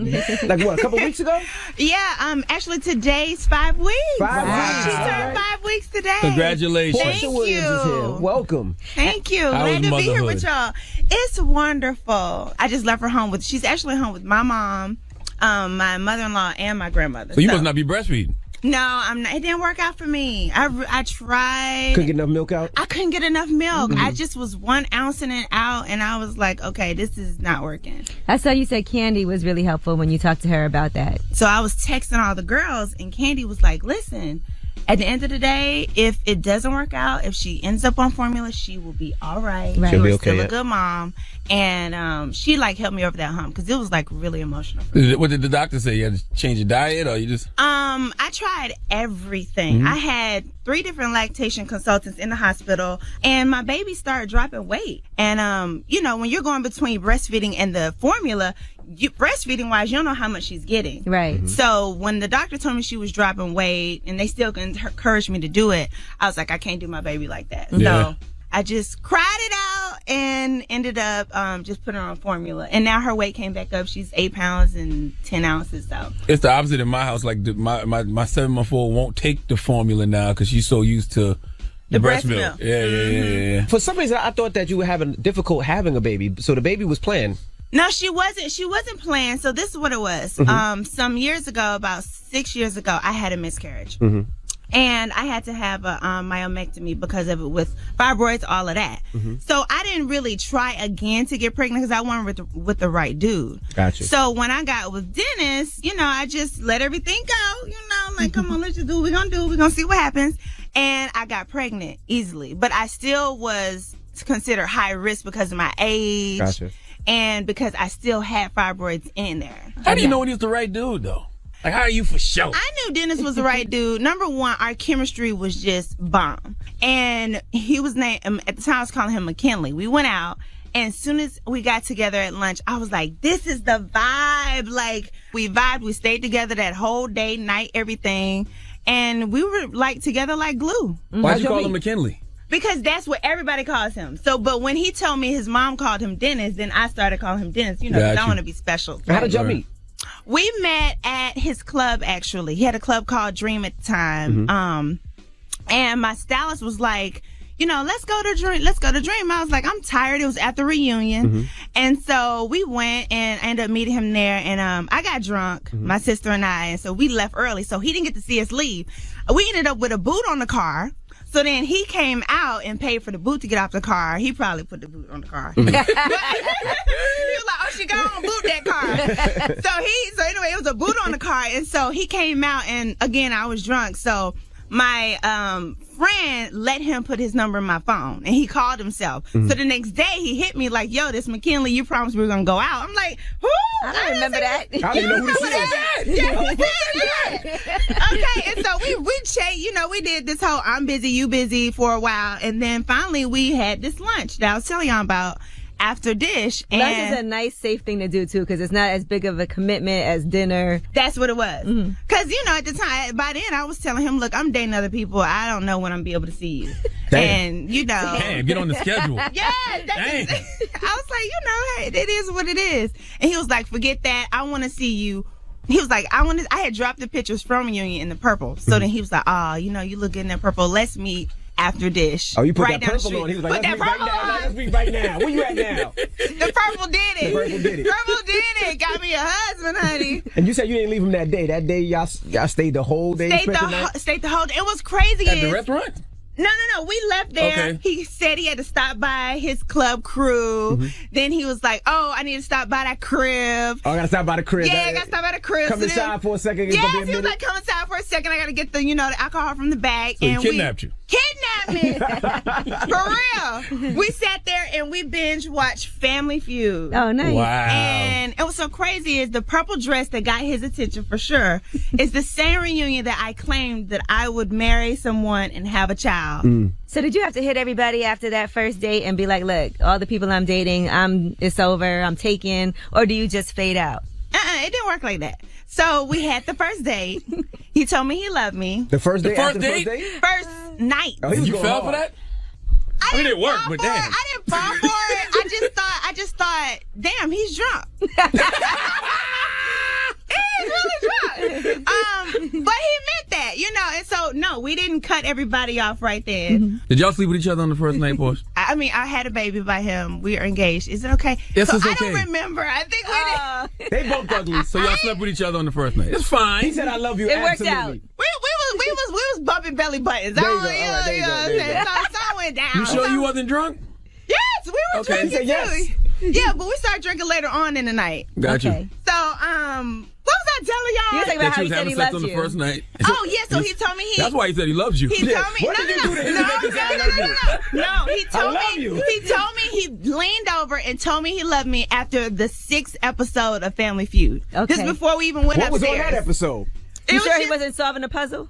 Like what, a couple weeks ago? Yeah, actually today's 5 weeks. 5 weeks. She turned 5 weeks today. Congratulations. Thank Portia Williams is here. you. Welcome. Thank you. How Glad was to be here motherhood? with y'all. It's wonderful. I just left her home with, she's actually home with my mom, my mother-in-law, and my grandmother. So you must not be breastfeeding. No, I'm not. It didn't work out for me. I tried. Couldn't get enough milk out? I couldn't get enough milk. I just was 1 ounce in and out, and I was like, okay, this is not working. I saw you said Candy was really helpful when you talked to her about that. So I was texting all the girls, and Candy was like, listen, at the end of the day, if it doesn't work out, if she ends up on formula, she will be all right. Right. She'll be be okay, still yeah. a good mom. And she like helped me over that hump because it was like really emotional for me. What did the doctor say? You had to change your diet, or you just? I tried everything. I had 3 different lactation consultants in the hospital, and my baby started dropping weight. And you know, when you're going between breastfeeding and the formula, breastfeeding wise, you don't know how much she's getting. Right. So when the doctor told me she was dropping weight, and they still encouraged me to do it, I was like, I can't do my baby like that. Yeah. So I just cried it out and ended up just putting her on formula. And now her weight came back up. She's 8 pounds and 10 ounces. So It's the opposite in my house. Like my 7-month-old won't take the formula now because she's so used to the breast milk. Yeah. For some reason, I thought that you were having difficult having a baby. So the baby was planned. no, she wasn't planned. So this is what it was. Some years ago, about 6 years ago, I had a miscarriage. And I had to have a myomectomy because of it, with fibroids, all of that. So I didn't really try again to get pregnant because I wanted with the right dude. Gotcha. So when I got with Dennis, you know, I just let everything go. You know, like, come on, let's just do what we're going to do. We're going to see what happens. And I got pregnant easily. But I still was considered high risk because of my age. Gotcha. And because I still had fibroids in there. How do you know when he's the right dude, though? Like, how are you for sure? I knew Dennis was the right dude. Number one, our chemistry was just bomb. And he was named, at the time I was calling him McKinley. We went out, and as soon as we got together at lunch, I was like, this is the vibe. Like, we vibed, we stayed together that whole day, night, everything. And we were like together like glue. Why'd you call him McKinley? Because that's what everybody calls him. So, but when he told me his mom called him Dennis, then I started calling him Dennis, you know, because I want to be special. How did y'all meet? We met at his club, actually. He had a club called Dream at the time. And my stylist was like, you know, let's go to Dream. I was like, I'm tired. It was at the reunion. And so we went, and I ended up meeting him there. And I got drunk, my sister and I. And so we left early. So he didn't get to see us leave. We ended up with a boot on the car. So then he came out and paid for the boot to get off the car. He probably put the boot on the car. He was like, oh, she got on boot that car. So anyway, it was a boot on the car. And so he came out, and again, I was drunk. So my friend let him put his number in my phone, and he called himself. So the next day he hit me like, yo, this McKinley, you promised we were going to go out. I'm like, who? I don't remember that. I don't even know who this is. Yeah, who said that? Okay, and so we did this whole I'm busy, you busy for a while, and then finally we had this lunch that I was telling y'all about after Dish. And lunch is a nice, safe thing to do too, because it's not as big of a commitment as dinner. That's what it was. Because at the time, by then I was telling him, look, I'm dating other people. I don't know when I'm gonna be able to see you. And Damn, get on the schedule. Yeah, I was like, hey, it is what it is. And he was like, forget that. I want to see you. He was like, I had dropped the pictures from Union in the purple. So then he was like, you look good in that purple. Let's meet after Dish. Oh, you put right that purple on. He was like, let's meet right now. Where you at now? The purple did it. Purple did it. Got me a husband, honey. And you said you didn't leave him that day. That day, y'all stayed the whole day? Stayed the whole day. It was crazy. At the restaurant? No. We left there. Okay. He said he had to stop by his club crew. Then he was like, oh, I need to stop by that crib. Oh, I got to stop by the crib. Yeah, I got to stop by the crib. Come inside for a second. Yes, he was like, come inside for a second. I got to get the alcohol from the bag. So he kidnapped you. Kidnapped For real. We sat there and we binge watched Family Feud. Oh, nice. Wow. And it was so crazy is the purple dress that got his attention for sure is the same reunion that I claimed that I would marry someone and have a child. So did you have to hit everybody after that first date and be like, look, all the people I'm dating, it's over, I'm taken, or do you just fade out? It didn't work like that. So we had the first date. He told me he loved me. The first date? First date? First night. Oh, he was You going fell hard. for that? I mean, didn't it worked, fall but for damn. it. I didn't fall for it. I just thought, damn, he's drunk. He's really drunk. But he meant that, and so no, we didn't cut everybody off right then. Did y'all sleep with each other on the first night, Porsche? I mean, I had a baby by him. We are engaged. Is it okay? Yes, so it's I okay. don't remember. I think we did. They both ugly, so y'all slept with each other on the first night. It's fine. He said, I love you. It worked absolutely. out. We was bumping belly buttons. There you go. All right, there you go, there you go. So it went down. You sure you wasn't drunk? Yes, we were Okay. drinking He said yes. too. Yeah, but we started drinking later on in the night. Got Okay. you. So, what was I telling y'all? You was talking about That how you he was said having he sex loved on the you. first night. Oh, yeah, so he told me That's why he said he loves you. He told me What did you do to him to make him say I love you? No, he told love you. He told me he leaned over and told me he loved me after the 6th episode of Family Feud. Okay. This before we even went What was upstairs. on that episode? You was sure he just- wasn't solving the puzzle?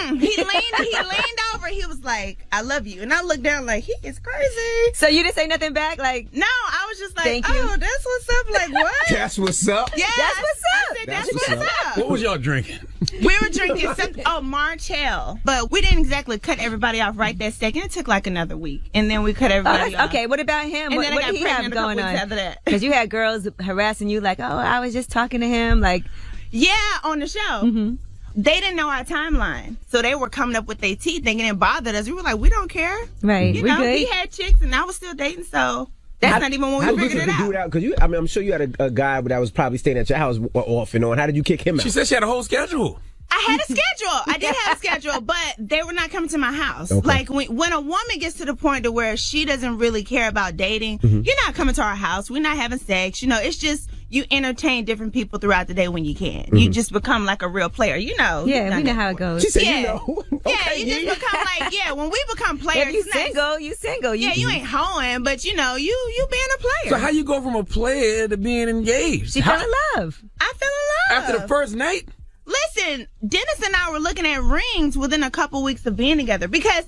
He leaned over. He was like, "I love you," and I looked down like, "He is crazy." So you didn't say nothing back? Like, No, I was just like, Thank you. "Oh, that's what's up." Like what? That's what's up. Yeah, That's what's up. I said, that's what's up. What was y'all drinking? We were drinking something. Oh, Martell, but we didn't exactly cut everybody off right that second. It took like another week, and then we cut everybody off. okay, what about him? And What, then I what got did he have pregnant a couple going weeks on? after that. Because you had girls harassing you like, oh, I was just talking to him. Like, Yeah, on the show. They didn't know our timeline, so they were coming up with their tea, thinking it bothered us. We were like, we don't care. right, You we know, good. he had chicks, and I was still dating, so that's not even when How we did figured it you do out. that? Because I'm sure you had a guy that was probably staying at your house off and on. How did you kick him out? She said she had a whole schedule. I had a schedule. I did have a schedule, but they were not coming to my house. Okay. Like when a woman gets to the point to where she doesn't really care about dating, Mm-hmm. you're not coming to our house. We're not having sex. It's just you entertain different people throughout the day when you can. You just become like a real player. Yeah, we know how it goes. She said, Yeah. you know. Yeah, Okay, you just become like, when we become players. If you it's nice. single, you single. Yeah, you ain't hoeing, but you being a player. So how you go from a player to being engaged? She fell in love. I fell in love. After the first night? Listen, Dennis and I were looking at rings within a couple weeks of being together because,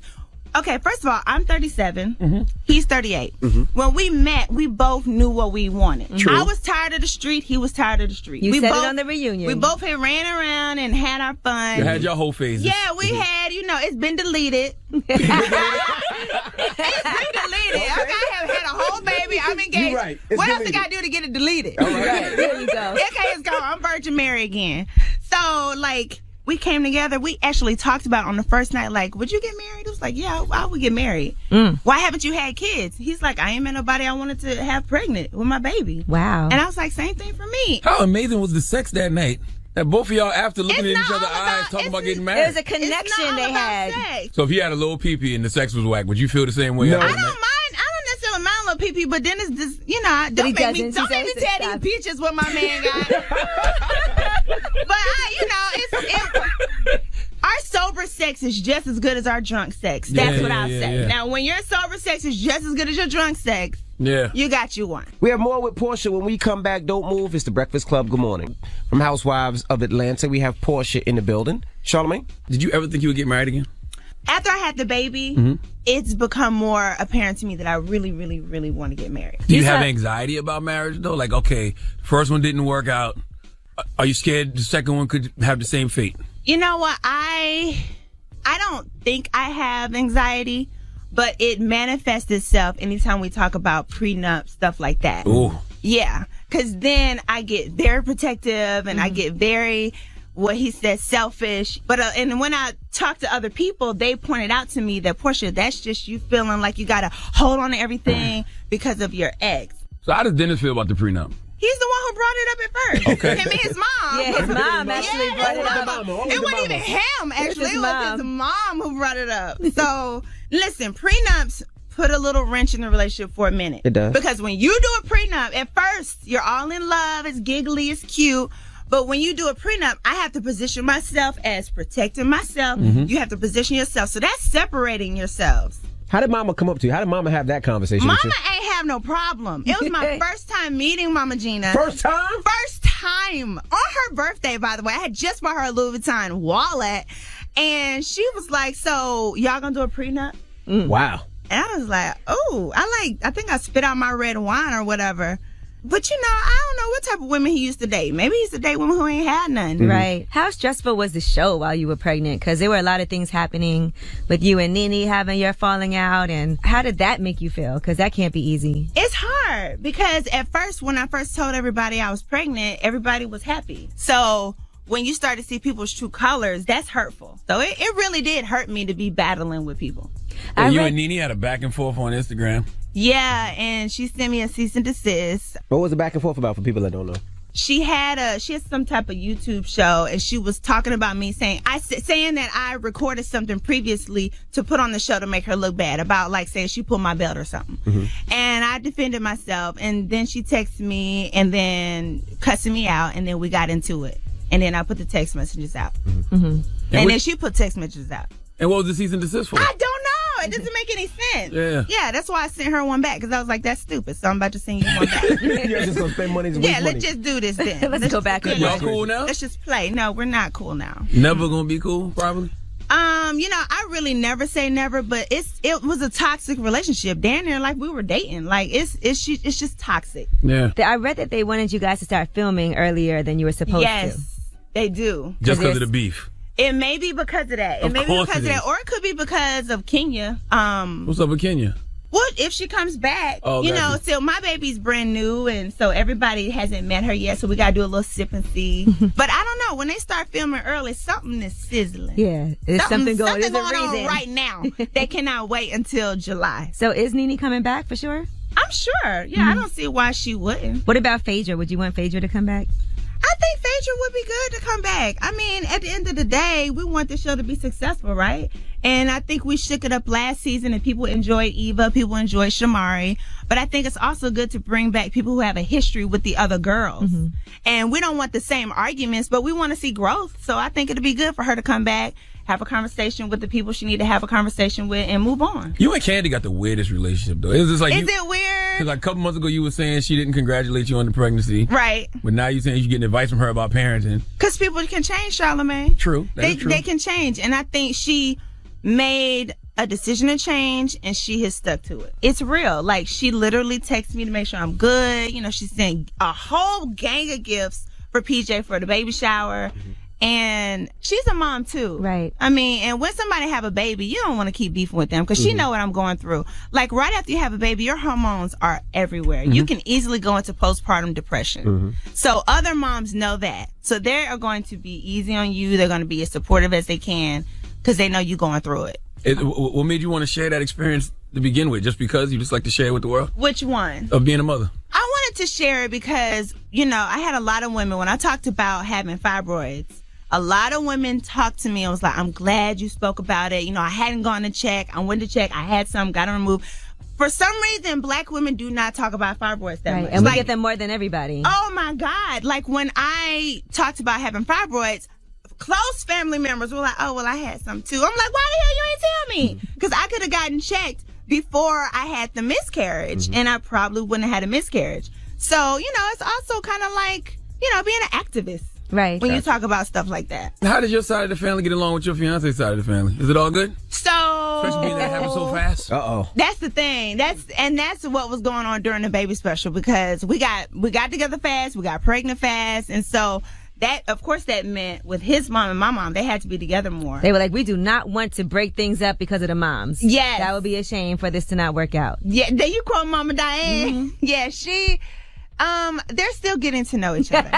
okay, first of all, I'm 37. He's 38. When we met, we both knew what we wanted. True. I was tired of the street. He was tired of the street. You we said both, it on the reunion. We both had ran around and had our fun. You had your whole phases. Yeah, we had, it's been deleted. It's been deleted. Okay, I have had a whole baby. I'm engaged. You're right. It's What else I deleted. got to do to get it deleted? All right. There you go. Okay, it's gone. I'm Virgin Mary again. So, we came together. We actually talked about on the first night, would you get married? It was like, yeah, I would get married. Why haven't you had kids? He's like, I ain't met nobody I wanted to have pregnant with my baby. Wow. And I was like, same thing for me. How amazing was the sex that night? That both of y'all, after looking It's at each not other's all eyes, about- talking about getting It married. was a It's not connection all they about had. sex. So if he had a little pee-pee and the sex was whack, would you feel the same way? No. I after don't that? mind. I don't necessarily mind a little pee-pee, but then it's just, he don't make me doesn't. She says tell stop. these peaches what my man got. But our sober sex is just as good as our drunk sex. That's Yeah, what I'll yeah, say. yeah. Now, when your sober sex is just as good as your drunk sex, Yeah. you got you one. We have more with Portia when we come back. Don't move. It's the Breakfast Club. Good morning. From Housewives of Atlanta, we have Portia in the building. Charlamagne? Did you ever think you would get married again? After I had the baby, it's become more apparent to me that I really, really, really want to get married. Do you have anxiety about marriage, though? Like, okay, the first one didn't work out. Are you scared the second one could have the same fate? You know what? I don't think I have anxiety, but it manifests itself anytime we talk about prenup, stuff like that. Ooh. Yeah, because then I get very protective and I get very, what he said, selfish. But and when I talk to other people, they pointed out to me that, Portia, that's just you feeling like you got to hold on to everything because of your ex. So how does Dennis feel about the prenup? He's the one who brought it up at first. Okay. Him and his mom. Yeah, his mom actually brought it up. It wasn't even him, actually. his It was mom. his mom who brought it up. So, listen, prenups put a little wrench in the relationship for a minute. It does. Because when you do a prenup, at first, you're all in love, it's giggly, it's cute. But when you do a prenup, I have to position myself as protecting myself. You have to position yourself. So that's separating yourselves. How did Mama come up to you? How did Mama have that conversation Mama with you? ain't have no problem. It was my first time meeting Mama Gina. First time? First time. On her birthday, by the way. I had just bought her a Louis Vuitton wallet. And she was like, so y'all gonna do a prenup? Wow. And I was like, oh, I think I spit out my red wine or whatever. But I don't know what type of women he used to date. Maybe he used to date women who ain't had none. Right. How stressful was the show while you were pregnant? Because there were a lot of things happening with you and Nene having your falling out. And how did that make you feel? Because that can't be easy. It's hard because at first, when I first told everybody I was pregnant, everybody was happy. So when you start to see people's true colors, that's hurtful. So it really did hurt me to be battling with people. And you and Nene had a back and forth on Instagram. Yeah, and she sent me a cease and desist. What was the back and forth about for people that don't know? She had some type of YouTube show, and she was talking about me saying that I recorded something previously to put on the show to make her look bad, about like saying she pulled my belt or something. And I defended myself, and then she texted me and then cussing me out, and then we got into it. And then I put the text messages out. And then she put text messages out. And what was the cease and desist for? I don't know. It doesn't make any sense. Yeah, that's why I sent her one back, because I was like, that's stupid. So I'm about to send you one back. You're just going to spend money to waste money. Let's just do this then. Let's go back. Y'all cool now? Let's just play. No, we're not cool now. Never going to be cool, probably? I really never say never, but it was a toxic relationship. Damn near like we were dating. Like it's just toxic. Yeah. I read that they wanted you guys to start filming earlier than you were supposed to. Yes, they do. Just because of the beef. It may be because of that. It may be because of that, or it could be because of Kenya. What's up with Kenya? Well, if she comes back, gotcha. So my baby's brand new, and so everybody hasn't met her yet, so we gotta do a little sip and see. But I don't know, when they start filming early, something is sizzling. Yeah, there's something going. There's a on reason right now. They cannot wait until July. So is Nene coming back for sure? I'm sure. Yeah, I don't see why she wouldn't. What about Phaedra? Would you want Phaedra to come back? I think Phaedra would be good to come back. I mean, at the end of the day, we want the show to be successful, right? And I think we shook it up last season, and people enjoyed Eva, people enjoyed Shamari. But I think it's also good to bring back people who have a history with the other girls. And we don't want the same arguments, but we want to see growth. So I think it'd be good for her to come back, have a conversation with the people she need to have a conversation with, and move on. You and Candy got the weirdest relationship, though. Is it weird? Because like a couple months ago, you were saying she didn't congratulate you on the pregnancy. Right. But now you're saying you're getting advice from her about parenting. Because people can change, Charlamagne. True. That is true. They can change. And I think she made a decision to change, and she has stuck to it. It's real. Like, she literally texts me to make sure I'm good. She sent a whole gang of gifts for PJ for the baby shower. And she's a mom too. Right. I mean, and when somebody have a baby, you don't want to keep beefing with them, because she know what I'm going through. Like, right after you have a baby, your hormones are everywhere. You can easily go into postpartum depression. So other moms know that. So they are going to be easy on you. They're going to be as supportive as they can, because they know you're going through it. What made you want to share that experience to begin with? Just because you just like to share it with the world? Which one? Of being a mother. I wanted to share it because, I had a lot of women, when I talked about having fibroids, a lot of women talked to me and was like, I'm glad you spoke about it. I hadn't gone to check. I went to check. I had some, got them removed. For some reason, Black women do not talk about fibroids that much. And we get them more than everybody. Oh, my God. Like, when I talked about having fibroids, close family members were like, oh, well, I had some too. I'm like, why the hell you ain't tell me? Because I could have gotten checked before I had the miscarriage, and I probably wouldn't have had a miscarriage. So, it's also kind of like, being an activist. Right. When you talk about stuff like that. How did your side of the family get along with your fiance's side of the family? Is it all good? So, especially being that happened so fast. That's the thing. That's what was going on during the baby special, because we got together fast, we got pregnant fast, and so that, of course, that meant with his mom and my mom, they had to be together more. They were like, we do not want to break things up because of the moms. Yes. That would be a shame for this to not work out. Yeah, there you quote Mama Diane. Yeah, they're still getting to know each other.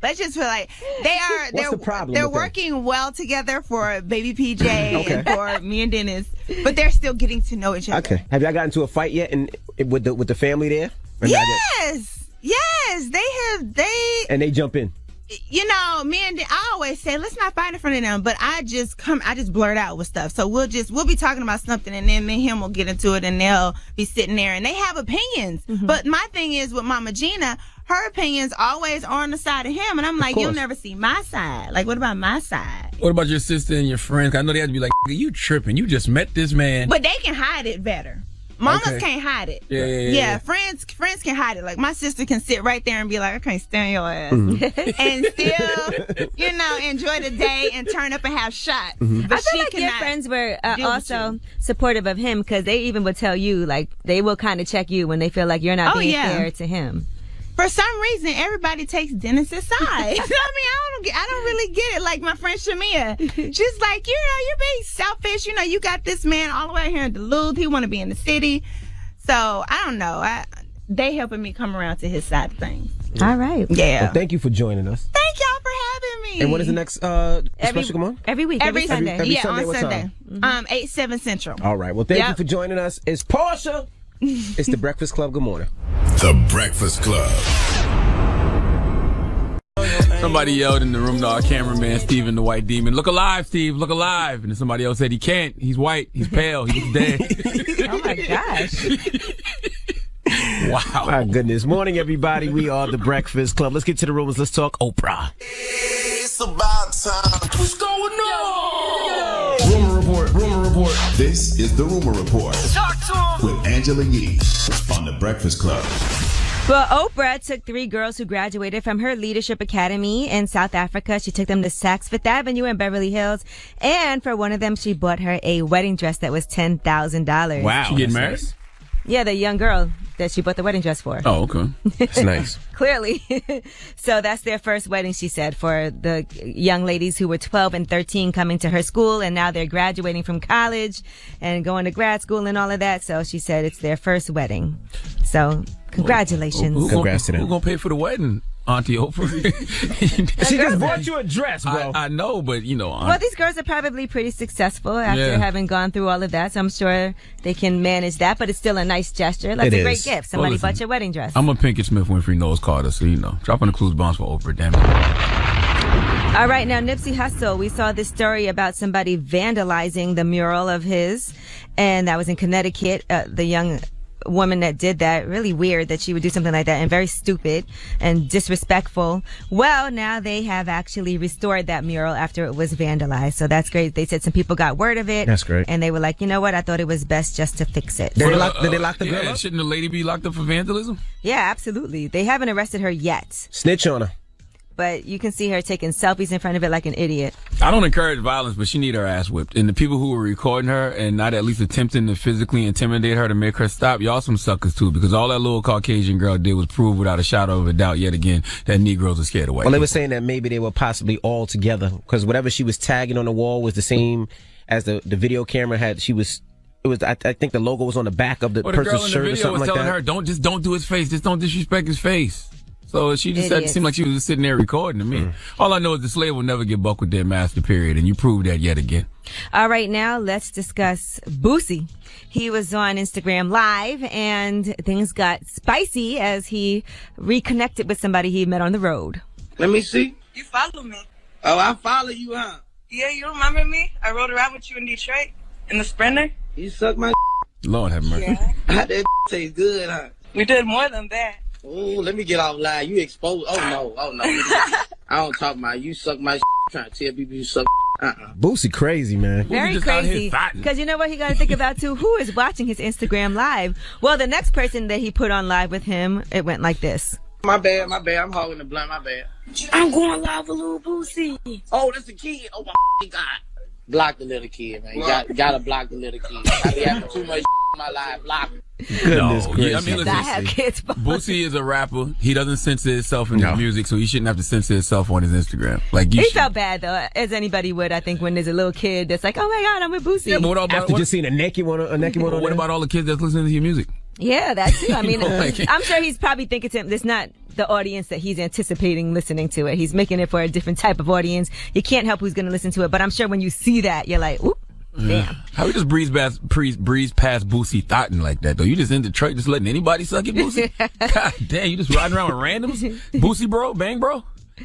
Let's just feel like they're working well together for baby PJ and for me and Dennis, but they're still getting to know each other. Okay. Have y'all gotten into a fight yet with the family there? Yes, they have. And they jump in. you know, I always say, let's not fight in front of them, but I just blurt out with stuff. So we'll be talking about something, and then me and him will get into it, and they'll be sitting there, and they have opinions. Mm-hmm. But my thing is with Mama Gina, her opinions always are on the side of him, and I'm like, you'll never see my side. Like, what about my side? What about your sister and your friends? I know they had to be like, you tripping. You just met this man. But they can hide it better. Mamas can't hide it. Yeah. Friends can hide it. Like, my sister can sit right there and be like, I can't stand your ass. And still, you know, enjoy the day and turn up and have shots. But I feel like your friends were also supportive of him, because they even would tell you, like, they will kind of check you when they feel like you're not being fair to him. For some reason, everybody takes Dennis's side. I mean, I don't really get it. Like my friend Shamia, she's like, you know, you're being selfish. You know, you got this man all the way here in Duluth. He want to be in the city. So I don't know. They helping me come around to his side of things. All right. Yeah. Well, thank you for joining us. Thank y'all for having me. And when is the next special come on? Every week. Every Sunday. Every Sunday, on what Sunday. time? 8, 7 Central. All right. Well, thank you for joining us. It's Portia. It's the Breakfast Club. Good morning. The Breakfast Club. Somebody yelled in the room to our cameraman, Steven the White Demon, look alive, Steve, look alive. And then somebody else said, he can't. He's white. He's pale. He looks dead. Oh, my gosh. Wow. My goodness. Morning, everybody. We are the Breakfast Club. Let's get to the rumors. Let's talk Oprah. It's about time. What's going on? Rumor report. Rumor report. This is the Rumor Report. Talk to him. With Angela Yee on the Breakfast Club. Well, Oprah took 3 girls who graduated from her leadership academy in South Africa. She took them to Saks Fifth Avenue in Beverly Hills. And for one of them, she bought her a wedding dress that was $10,000. Wow. She getting married? Nice. Yeah, the young girl that she bought the wedding dress for. Oh, okay. That's nice. Clearly. So that's their first wedding, she said, for the young ladies who were 12 and 13 coming to her school, and now they're graduating from college and going to grad school and all of that. So she said it's their first wedding. So congratulations. Congrats to them. Who's going to pay for the wedding? Auntie Oprah. She just bought you a dress, bro. I know, but you know. Well, these girls are probably pretty successful after having gone through all of that, so I'm sure they can manage that, but it's still a nice gesture. That's a great gift. Somebody bought your wedding dress. I'm a Pinkett Smith Winfrey Knowles Carter, so you know. Dropping the clues bombs for Oprah, damn it. All right, now Nipsey Hussle, we saw this story about somebody vandalizing the mural of his, and that was in Connecticut. The young woman that did that, really weird that she would do something like that, and very stupid and disrespectful. Well, now they have actually restored that mural after it was vandalized, so that's great. They said some people got word of it. That's great. And they were like, you know what, I thought it was best just to fix it. Did they lock the girl up? Shouldn't the lady be locked up for vandalism? Yeah, absolutely. They haven't arrested her yet, Snitch on her. but you can see her taking selfies in front of it like an idiot. I don't encourage violence, but she need her ass whipped. And the people who were recording her and not at least attempting to physically intimidate her to make her stop, y'all some suckers too, because all that little Caucasian girl did was prove without a shadow of a doubt yet again that Negroes are scared of white Well, they people. were saying that maybe they were possibly all together, because whatever she was tagging on the wall was the same as the video camera had. I think the logo was on the back of the person's shirt or something like that. The girl in the video was telling her, don't do his face. Just don't disrespect his face. So she just said, it seemed like she was just sitting there recording to me. All I know is the slave will never get bucked with their master, period. And you proved that yet again. All right, now let's discuss Boosie. He was on Instagram Live, and things got spicy as he reconnected with somebody he met on the road. Let me see. You follow me. Oh, I follow you, huh? Yeah, you remember me? I rode around with you in Detroit in the Sprinter. You suck my Lord have mercy. Yeah. How that taste good, huh? We did more than that. Oh, let me get off live. You exposed. Oh no. I don't talk about you suck my trying to tell people you suck. Boosie crazy, man. Very crazy. Because you know what he got to think about too? Who is watching his Instagram Live? Well, the next person that he put on live with him, it went like this. My bad. I'm holding the blunt. My bad. I'm going live with little Boosie. Oh, that's the kid. Oh my God. Block the little kid, man. You gotta block the little kid. I be having too much in my life. Block him. Goodness gracious. I mean, listen, I have kids. Boosie is a rapper. He doesn't censor himself in his music, so he shouldn't have to censor himself on his Instagram. Like he felt bad though, as anybody would, I think, when there's a little kid that's like, "Oh my God, I'm with Boosie." Yeah, but what about, after just seeing a naked one on what about all the kids that's listening to your music? Yeah, that too. I mean, I'm sure he's probably thinking to him, "It's not the audience that he's anticipating listening to it. He's making it for a different type of audience. You can't help who's going to listen to it." But I'm sure when you see that, you're like, "Oop." Damn. How we just breeze past Boosie Thotton like that, though? You just in Detroit just letting anybody suck at Boosie? God damn, you just riding around with randoms? Boosie bro? Bang bro?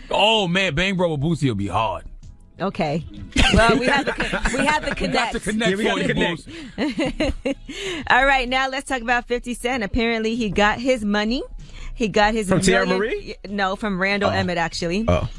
Oh man, Bang Bro with Boosie will be hard. Okay. Well, we have the connect. We got the connect. All right, now let's talk about 50 Cent. Apparently, he got his money. He got his from Tierra Marie? No, from Randall Emmett, actually. Oh.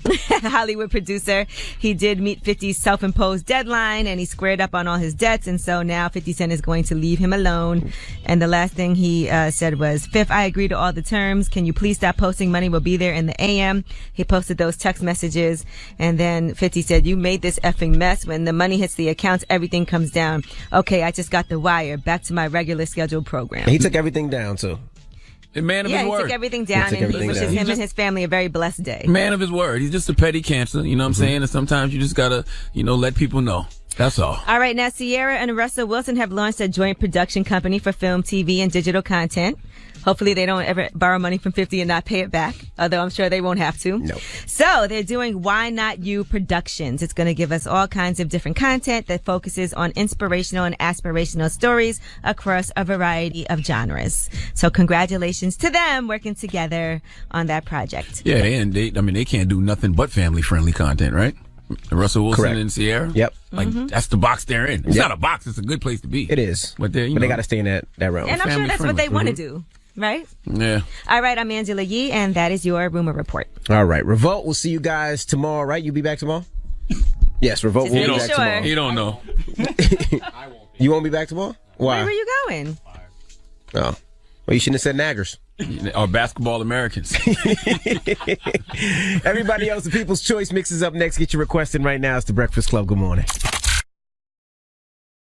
Hollywood producer. He did meet 50's self-imposed deadline, and he squared up on all his debts, and so now 50 Cent is going to leave him alone. And the last thing he said was, "Fifth, I agree to all the terms. Can you please stop posting money will be there in the AM?" He posted those text messages, and then 50 said, "You made this effing mess. When the money hits the accounts, everything comes down. Okay, I just got the wire. Back to my regular scheduled program." He took everything down, too. The man of his he word. took everything down, and he wishes him and his family a very blessed day. Man of his word. He's just a petty cancer, you know what I'm saying? And sometimes you just gotta, let people know. That's all. All right, now Sierra and Russell Wilson have launched a joint production company for film, TV, and digital content. Hopefully they don't ever borrow money from 50 and not pay it back, although I'm sure they won't have to. No. So they're doing Why Not You Productions. It's going to give us all kinds of different content that focuses on inspirational and aspirational stories across a variety of genres. So congratulations to them working together on that project. Yeah, they can't do nothing but family-friendly content, right? Russell Wilson Correct. and Sierra? Yep. That's the box they're in. It's not a box, it's a good place to be. It is. But they got to stay in that realm. And I'm sure that's what they want to do. Right? Yeah. All right, I'm Angela Yee, and that is your rumor report. All right, Revolt, we'll see you guys tomorrow, right? You be back tomorrow? Yes, Revolt will be back tomorrow. You don't know. You won't be back tomorrow? Why? Where were you going? Oh. Well, you shouldn't have said Naggers. Or Basketball Americans. Everybody else, the People's Choice mixes up next. Get your request in right now. It's The Breakfast Club. Good morning.